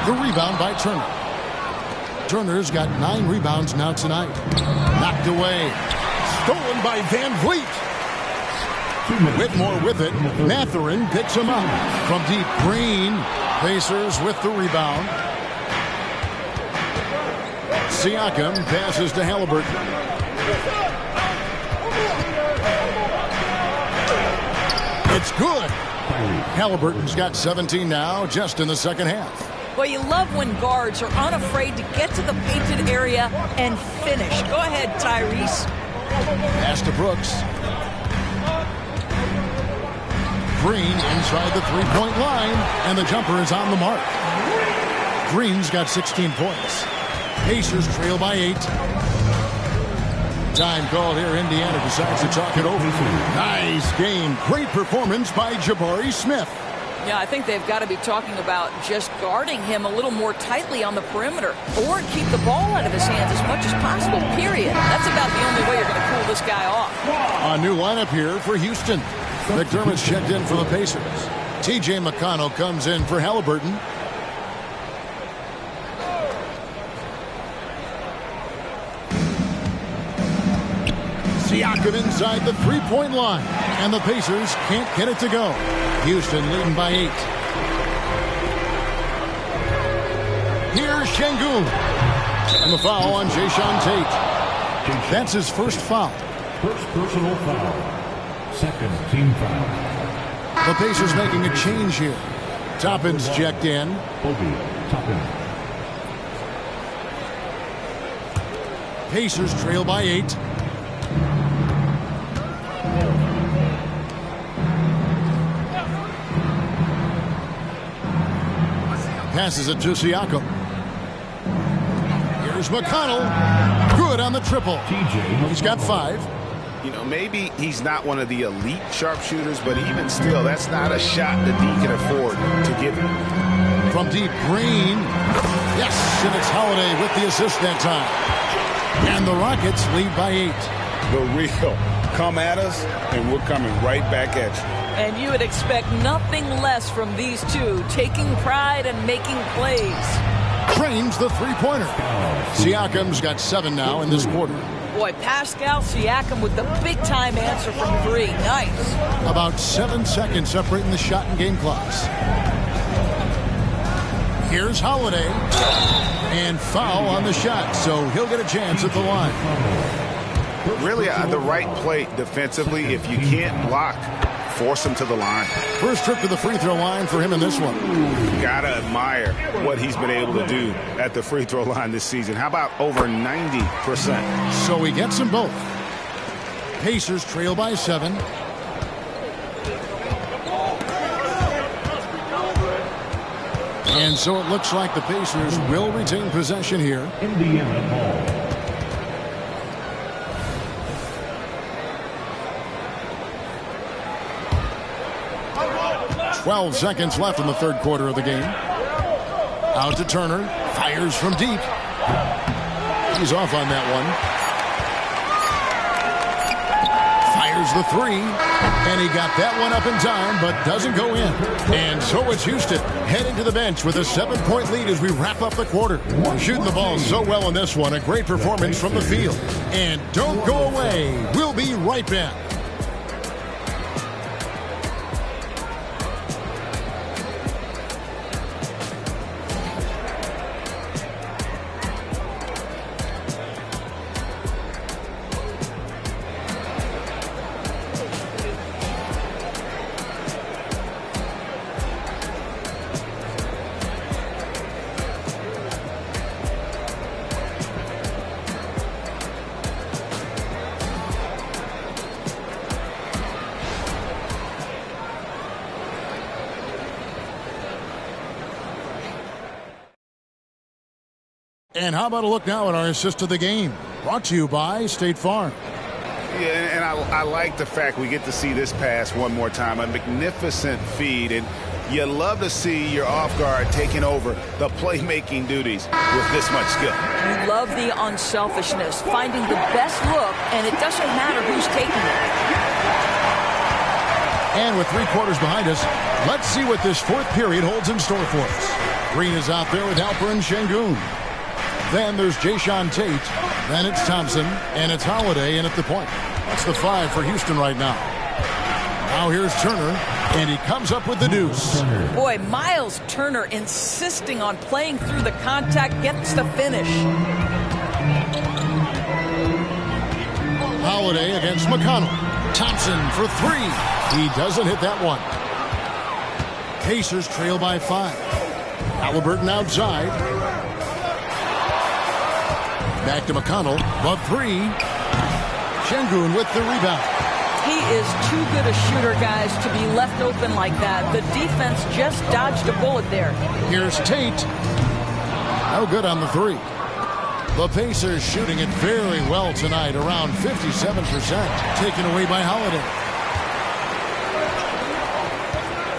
The rebound by Turner. Turner's got 9 rebounds now tonight. Knocked away. Stolen by Van Vliet. Whitmore with it. Mathurin picks him up. From deep, Green. Pacers with the rebound. Siakam passes to Halliburton. It's good. Halliburton's got 17 now, just in the second half. Well, you love when guards are unafraid to get to the painted area and finish. Go ahead, Tyrese. Pass to Brooks. Green inside the three-point line, and the jumper is on the mark. Green's got 16 points. Pacers trail by 8. Time called here. Indiana decides to talk it over. Nice game. Great performance by Jabari Smith. Yeah, I think they've got to be talking about just guarding him a little more tightly on the perimeter or keep the ball out of his hands as much as possible, period. That's about the only way you're going to cool this guy off. A new lineup here for Houston. McDermott's checked in for the Pacers. T.J. McConnell comes in for Halliburton. Siakam inside the three-point line. And the Pacers can't get it to go. Houston leading by 8. Here's Şengün. And the foul on Jae'Sean Tate. That's his first foul. First personal foul. Second team foul. The Pacers making a change here. Toppin's checked in. Obi Toppin. Pacers trail by 8. Passes it to Siakam. Here's McConnell. Good on the triple. He's got 5. You know, maybe he's not one of the elite sharpshooters, but even still, that's not a shot that he can afford to give him. From deep, Green. Yes, and it's Holiday with the assist that time. And the Rockets lead by 8. The real come at us, and we're coming right back at you. And you would expect nothing less from these two, taking pride and making plays. Trains the three-pointer. Siakam's got 7 now in this quarter. Boy, Pascal Siakam with the big-time answer from 3. Nice. About 7 seconds separating the shot and game clocks. Here's Holiday. And foul on the shot, so he'll get a chance at the line. Really, the right play defensively. If you can't block, force him to the line. First trip to the free throw line for him in this one. Gotta admire what he's been able to do at the free throw line this season. How about over 90%? So he gets them both. Pacers trail by 7. And so it looks like the Pacers will retain possession here. Indiana ball. 12 seconds left in the third quarter of the game. Out to Turner. Fires from deep. He's off on that one. Fires the 3. And he got that one up in time, but doesn't go in. And so it's Houston heading to the bench with a 7-point lead as we wrap up the quarter. Shooting the ball so well in this one. A great performance from the field. And don't go away. We'll be right back. And how about a look now at our assist of the game? Brought to you by State Farm. Yeah, and I like the fact we get to see this pass one more time. A magnificent feed, and you love to see your off guard taking over the playmaking duties with this much skill. You love the unselfishness, finding the best look, and it doesn't matter who's taking it. And with 3 quarters behind us, let's see what this fourth period holds in store for us. Green is out there with Alperen Sengun. Then there's Jae'Sean Tate. Then it's Thompson. And it's Holiday in at the point. That's the 5 for Houston right now. Now here's Turner. And he comes up with the deuce. Boy, Miles Turner insisting on playing through the contact, gets the finish. Holiday against McConnell. Thompson for 3. He doesn't hit that one. Pacers trail by 5. Halliburton outside. Back to McConnell. The 3. Sengun with the rebound. He is too good a shooter, guys, to be left open like that. The defense just dodged a bullet there. Here's Tate. No good on the 3. The Pacers shooting it very well tonight, around 57%. Taken away by Holiday.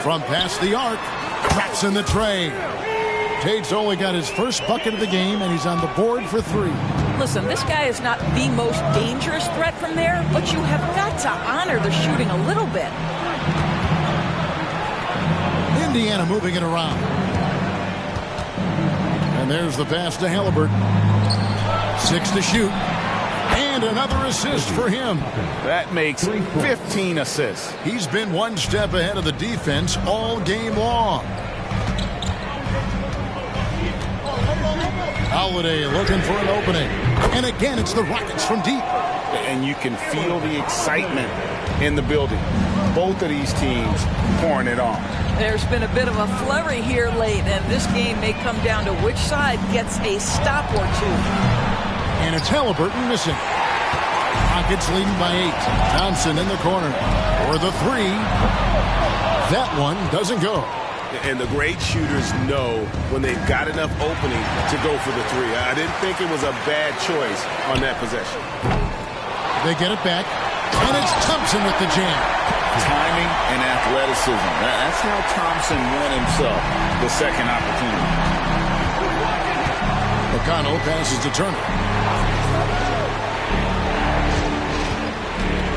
From past the arc, cracks in the tray. Tate's only got his first bucket of the game, and he's on the board for 3. Listen, this guy is not the most dangerous threat from there, but you have got to honor the shooting a little bit. Indiana moving it around. And there's the pass to Halliburton. 6 to shoot. And another assist for him. That makes 15 assists. He's been one step ahead of the defense all game long. Holiday looking for an opening. And again, it's the Rockets from deep. And you can feel the excitement in the building. Both of these teams pouring it on. There's been a bit of a flurry here late, and this game may come down to which side gets a stop or 2. And it's Halliburton missing. Rockets leading by 8. Thompson in the corner for the 3. That one doesn't go. And the great shooters know when they've got enough opening to go for the 3. I didn't think it was a bad choice on that possession. They get it back, and it's Thompson with the jam. Timing and athleticism. That's how Thompson won himself the second opportunity. McConnell passes to Turner.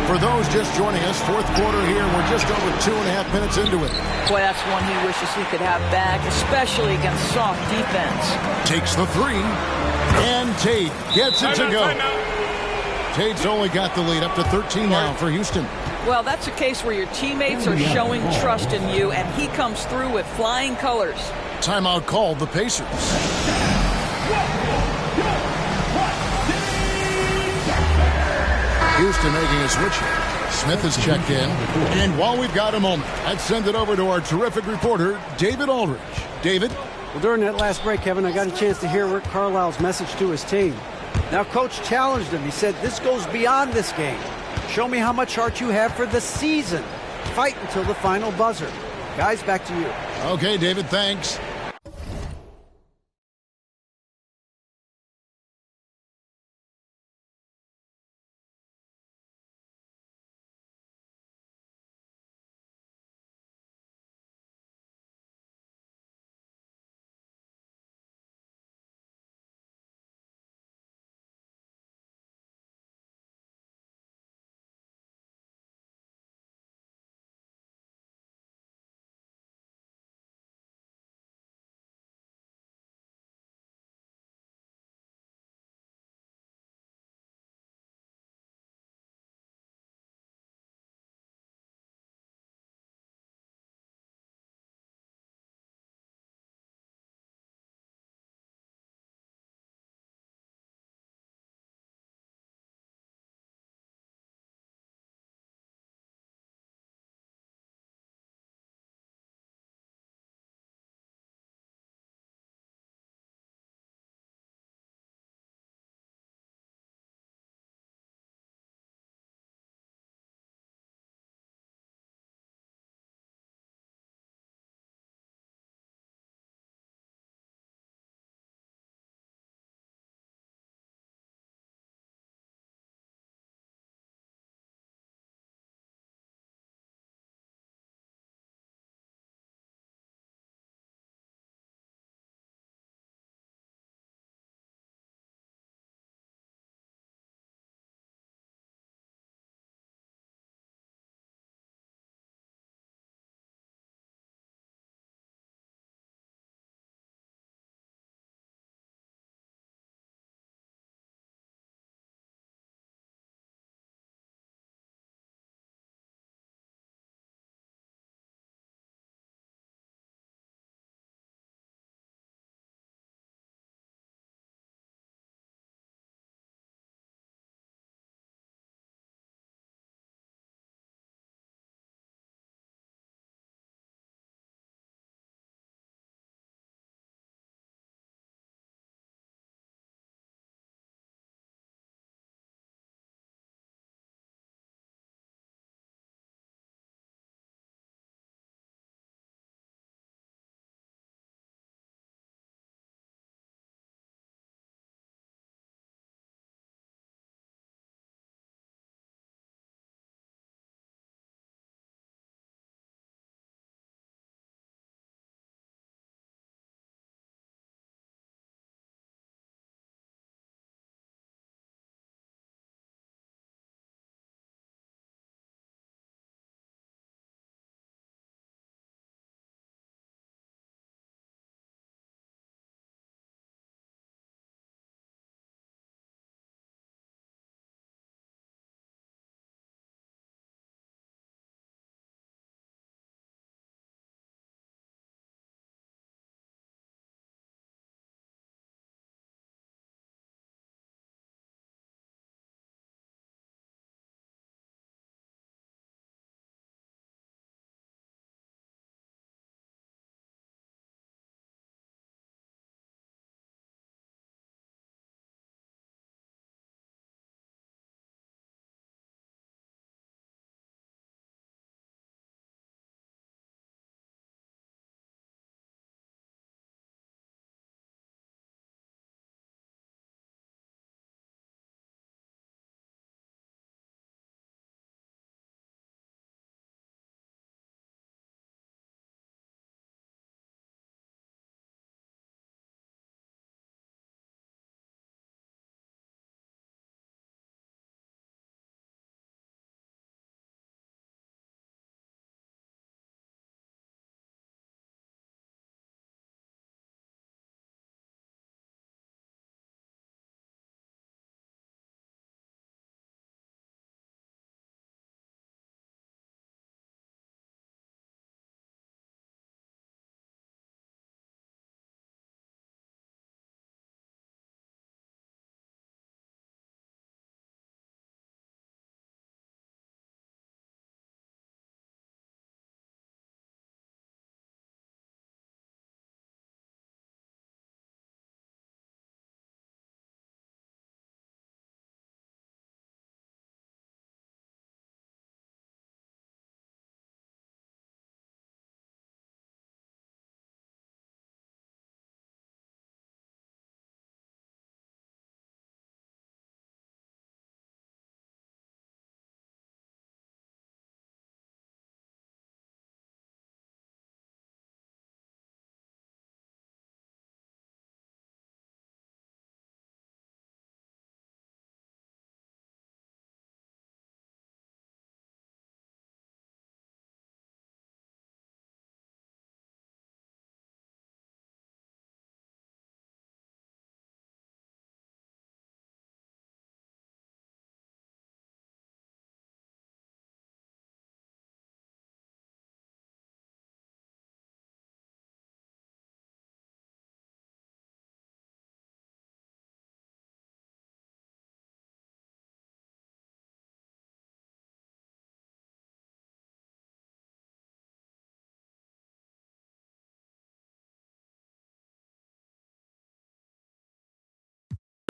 For those just joining us, fourth quarter here, and we're just over 2.5 minutes into it. Boy, that's one he wishes he could have back, especially against soft defense. Takes the three, and Tate gets it to go. Tate's only got the lead up to 13 now for Houston. Well, that's a case where your teammates are showing trust in you, and he comes through with flying colors. Timeout called the Pacers. Houston making a switch here. Smith has checked in. And while we've got a moment, let's send it over to our terrific reporter, David Aldridge. David? Well, during that last break, Kevin, I got a chance to hear Rick Carlisle's message to his team. Now, Coach challenged him. He said, this goes beyond this game. Show me how much heart you have for the season. Fight until the final buzzer. Guys, back to you. Okay, David, thanks.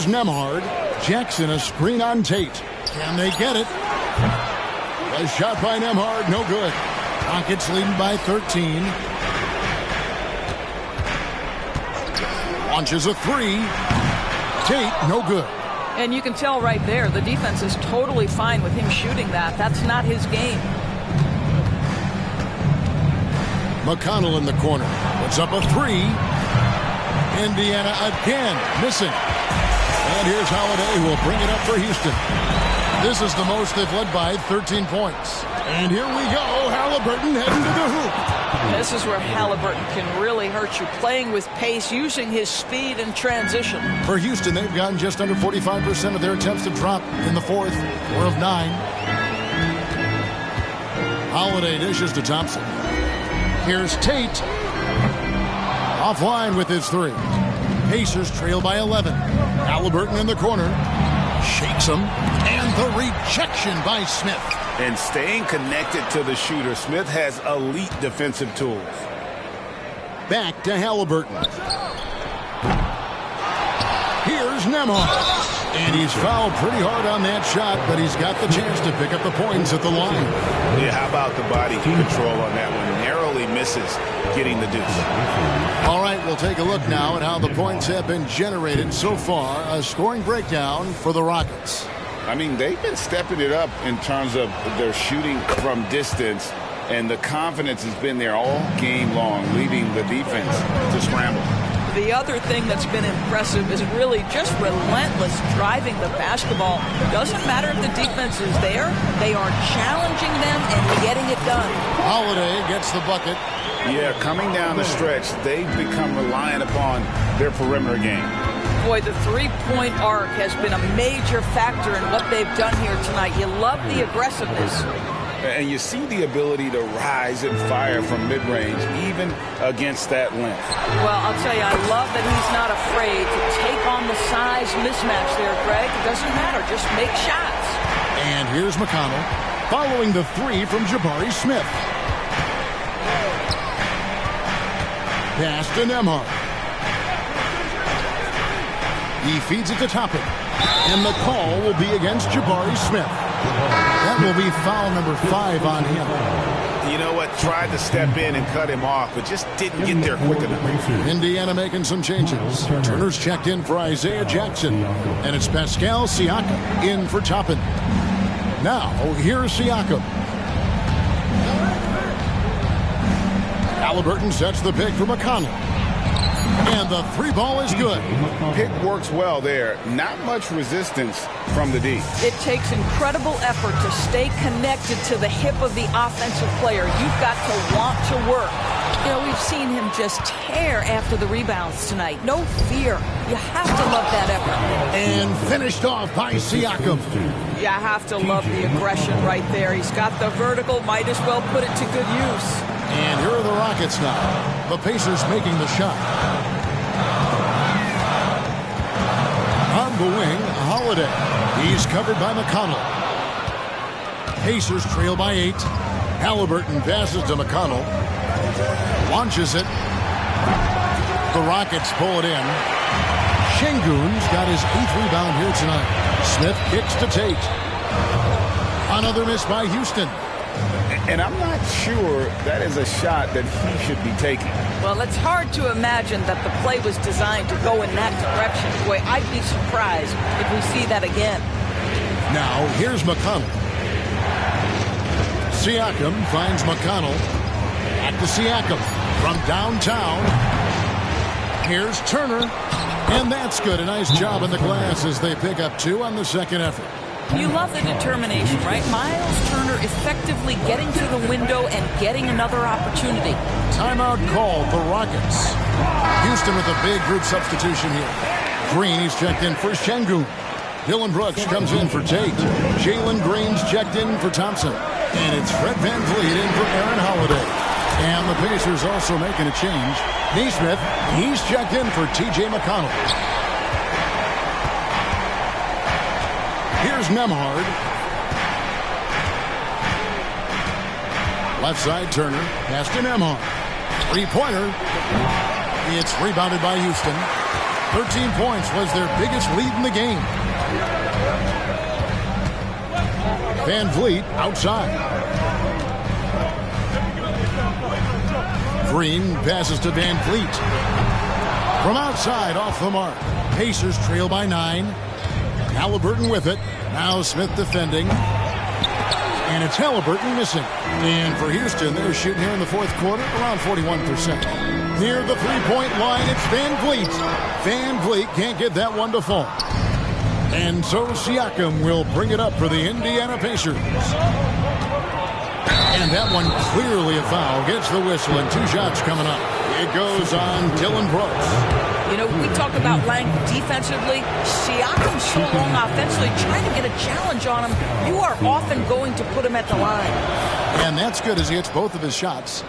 Here's Nembhard. Jackson a screen on Tate. Can they get it? A shot by Nembhard, no good. Rockets leading by 13. Launches a three. Tate, no good. And you can tell right there, the defense is totally fine with him shooting that. That's not his game. McConnell in the corner. Puts up a three. Indiana again missing. And here's Holiday, who will bring it up for Houston. This is the most they've led by, 13 points. And here we go. Halliburton heading to the hoop. This is where Halliburton can really hurt you, playing with pace, using his speed and transition. For Houston, they've gotten just under 45% of their attempts to drop in the fourth, 4 of 9. Holiday dishes to Thompson. Here's Tate. Offline with his three. Pacers trail by 11. Halliburton in the corner. Shakes him. And the rejection by Smith. And staying connected to the shooter, Smith has elite defensive tools. Back to Halliburton. Here's Nembhard. And he's fouled pretty hard on that shot, but he's got the chance to pick up the points at the line. Yeah, how about the body control on that one? Narrowly misses getting the deuce. All right, we'll take a look now at how the points have been generated so far. A scoring breakdown for the Rockets. I mean, they've been stepping it up in terms of their shooting from distance, and the confidence has been there all game long, leading the defense to scramble. The other thing that's been impressive is really just relentless driving the basketball. Doesn't matter if the defense is there. They are challenging them and getting it done. Holiday gets the bucket. Yeah, coming down the stretch, they've become reliant upon their perimeter game. Boy, the three-point arc has been a major factor in what they've done here tonight. You love the aggressiveness. And you see the ability to rise and fire from mid-range, even against that length. Well, I'll tell you, I love that he's not afraid to take on the size mismatch there, Greg. It doesn't matter. Just make shots. And here's McConnell following the three from Jabari Smith. Pass to Nembhard. He feeds it to Toppin. And the call will be against Jabari Smith. That will be foul number 5 on him. You know what? Tried to step in and cut him off, but just didn't get there quick enough. Indiana making some changes. Turner's checked in for Isaiah Jackson. And it's Pascal Siakam in for Toppin. Now, here's Siakam. Halliburton sets the pick for McConnell. And the three ball is good. Pick works well there. Not much resistance from the D. It takes incredible effort to stay connected to the hip of the offensive player. You've got to want to work. You know, we've seen him just tear after the rebounds tonight. No fear. You have to love that effort. And finished off by Siakam. You have to love the aggression right there. He's got the vertical. Might as well put it to good use. And here are the Rockets now. The Pacers making the shot. On the wing, Holiday. He's covered by McConnell. Pacers trail by 8. Halliburton passes to McConnell. Launches it. The Rockets pull it in. Şengün's got his 8th rebound here tonight. Smith kicks to Tate. Another miss by Houston. And I'm not sure that is a shot that he should be taking. Well, it's hard to imagine that the play was designed to go in that direction. Boy, I'd be surprised if we see that again. Now, here's McConnell. Siakam finds McConnell. Back to Siakam from downtown. Here's Turner. And that's good. A nice job in the glass as they pick up 2 on the second effort. You love the determination, right? Miles Turner effectively getting to the window and getting another opportunity. Timeout called the Rockets. Houston with a big group substitution here. Green, he's checked in for Şengün. Dylan Brooks comes in for Tate. Jalen Green's checked in for Thompson. And it's Fred VanVleet in for Aaron Holiday. And the Pacers also making a change. Nesmith, he's checked in for T.J. McConnell. Here's Nembhard. Left side, Turner. Pass to Nembhard. Three-pointer. It's rebounded by Houston. 13 points was their biggest lead in the game. Van Vliet outside. Green passes to Van Vliet. From outside, off the mark. Pacers trail by 9. Halliburton with it. Now Smith defending. And it's Halliburton missing. And for Houston, they're shooting here in the fourth quarter around 41%. Near the three-point line, it's Van Vliet. Van Vliet can't get that one to fall. And so Siakam will bring it up for the Indiana Pacers. And that one clearly a foul. Gets the whistle and 2 shots coming up. It goes on Dillon Brooks. You know, we talk about length defensively. Siakam's so long offensively, trying to get a challenge on him. You are often going to put him at the line. And that's good as he hits both of his shots.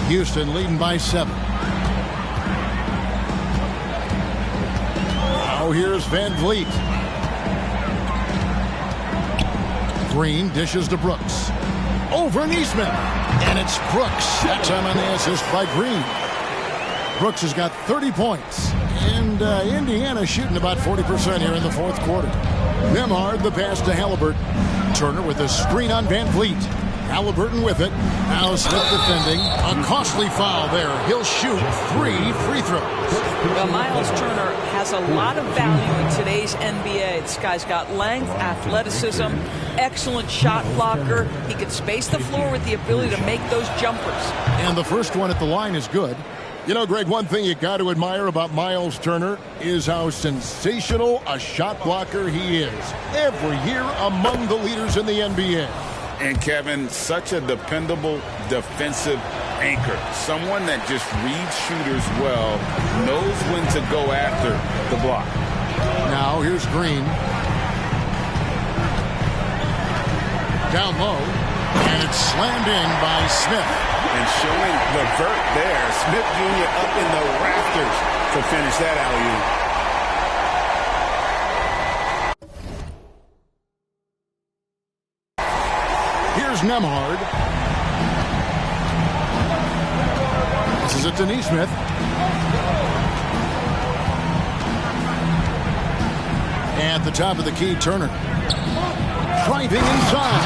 Houston leading by 7. Now here's Van Vliet. Green dishes to Brooks. Over Nesmith. And it's Brooks. That time on the assist by Green. Brooks has got 30 points. And Indiana shooting about 40% here in the fourth quarter. Nembhard the pass to Halliburton. Turner with a screen on Van Vliet. Halliburton with it. Now Smith defending. A costly foul there. He'll shoot 3 free throws. Well, Miles Turner has a lot of value in today's NBA. This guy's got length, athleticism, excellent shot blocker. He can space the floor with the ability to make those jumpers. And the first one at the line is good. You know, Greg, one thing you got to admire about Miles Turner is how sensational a shot blocker he is. Every year among the leaders in the NBA. And Kevin, such a dependable defensive anchor. Someone that just reads shooters well, knows when to go after the block. Now here's Green. Down low. And it's slammed in by Smith. And showing the vert there. Smith Jr. up in the rafters to finish that alley-oop. Here's Nembhard. This is it to Nesmith. At the top of the key, Turner. Driving inside.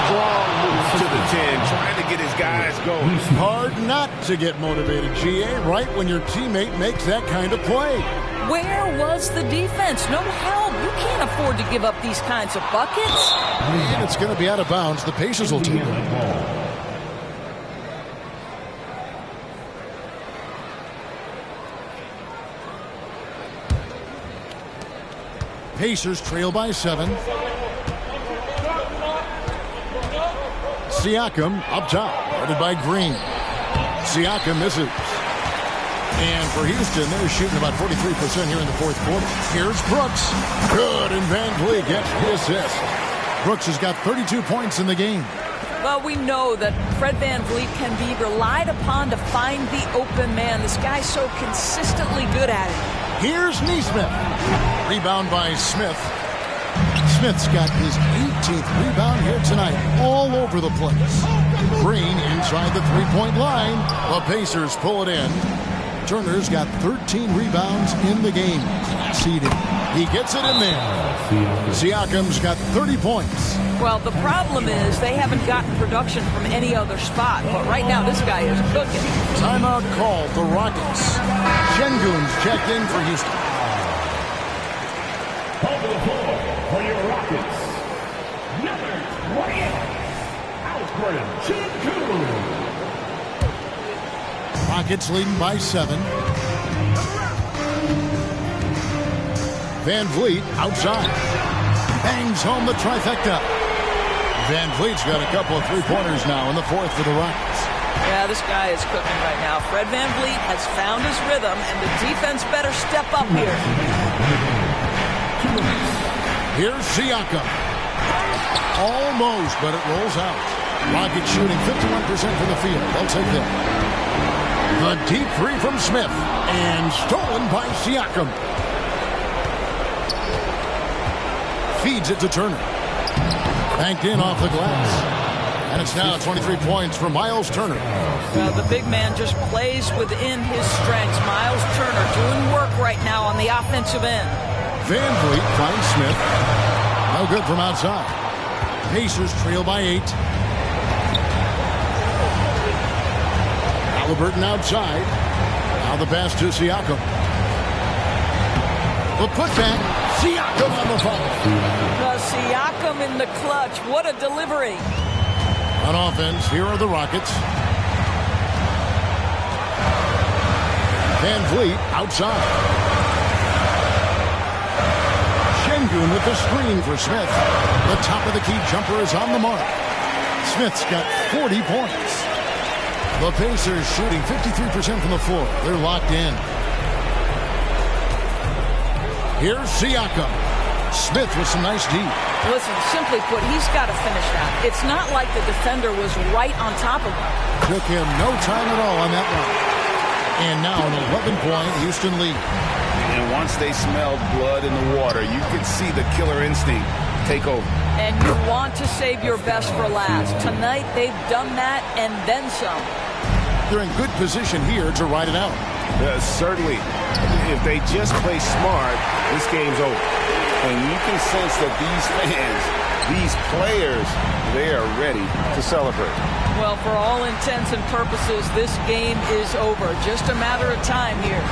Strong moves to the 10, trying to get his guys going. Hard not to get motivated, GA, right when your teammate makes that kind of play. Where was the defense? No help. You can't afford to give up these kinds of buckets. And it's going to be out of bounds. The Pacers will take it. Pacers trail by 7. Siakam up top, guarded by Green. Siakam misses. And for Houston, they're shooting about 43% here in the fourth quarter. Here's Brooks. Good, and Van Vliet gets the assist. Brooks has got 32 points in the game. Well, we know that Fred Van Vliet can be relied upon to find the open man. This guy's so consistently good at it. Here's Nesmith. Rebound by Smith. Smith's got his 18th rebound here tonight, all over the place. Green inside the three-point line. The Pacers pull it in. Turner's got 13 rebounds in the game. Seeded. He gets it in there. Siakam's got 30 points. Well, the problem is they haven't gotten production from any other spot. But right now, this guy is cooking. Timeout called. The Rockets. Şengün's checked in for Houston. Over the floor for your Rockets, number 20, Alfred Şengün. Rockets leading by 7. Van Vliet outside. Bangs home the trifecta. Van Vliet's got a couple of three-pointers now in the fourth for the Rockets. Yeah, this guy is cooking right now. Fred Van Vliet has found his rhythm, and the defense better step up here. Here's Siakam. Almost, but it rolls out. Rockets shooting 51% from the field. They'll take that. The deep three from Smith. And stolen by Siakam. Feeds it to Turner. Banked in off the glass. And it's now 23 points for Miles Turner. Well, the big man just plays within his strengths. doing work right now on the offensive end. Van Vliet finds Smith. No good from outside. Pacers trail by 8. Halliburton outside. Now the pass to Siakam. The putback. Siakam on the follow. The Siakam in the clutch. What a delivery. On offense, here are the Rockets. Van Vliet outside. Şengün with the screen for Smith. The top of the key jumper is on the mark. Smith's got 40 points. The Pacers shooting 53% from the floor. They're locked in. Here's Siakam. Smith with some nice D. Listen, simply put, he's got to finish that. It's not like the defender was right on top of him. Took him no time at all on that one. And now an 11-point Houston lead. And once they smelled blood in the water, you could see the killer instinct take over. And you want to save your best for last. Tonight, they've done that and then some. They're in good position here to ride it out. Certainly, if they just play smart, this game's over. And you can sense that these fans, these players, they are ready to celebrate. Well, for all intents and purposes, this game is over. Just a matter of time here.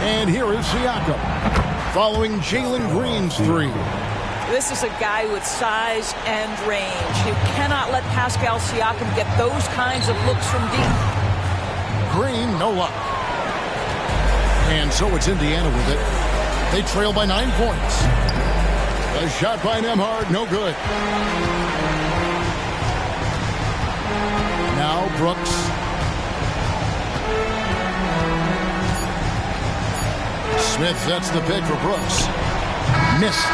And here is Siakam, following Jalen Green's 3. This is a guy with size and range. You cannot let Pascal Siakam get those kinds of looks from deep. Green, no luck. And so it's Indiana with it. They trail by 9 points. A shot by Nembhard, no good. Now Brooks. Smith sets the pick for Brooks. Missed.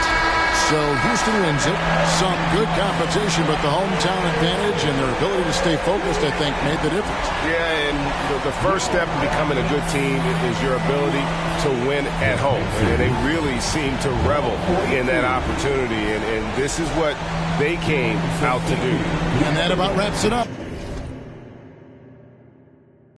So Houston wins it. Some good competition, but the hometown advantage and their ability to stay focused, I think, made the difference. Yeah, and the first step in becoming a good team is your ability to win at home. And they really seem to revel in that opportunity. And this is what they came out to do. And that about wraps it up.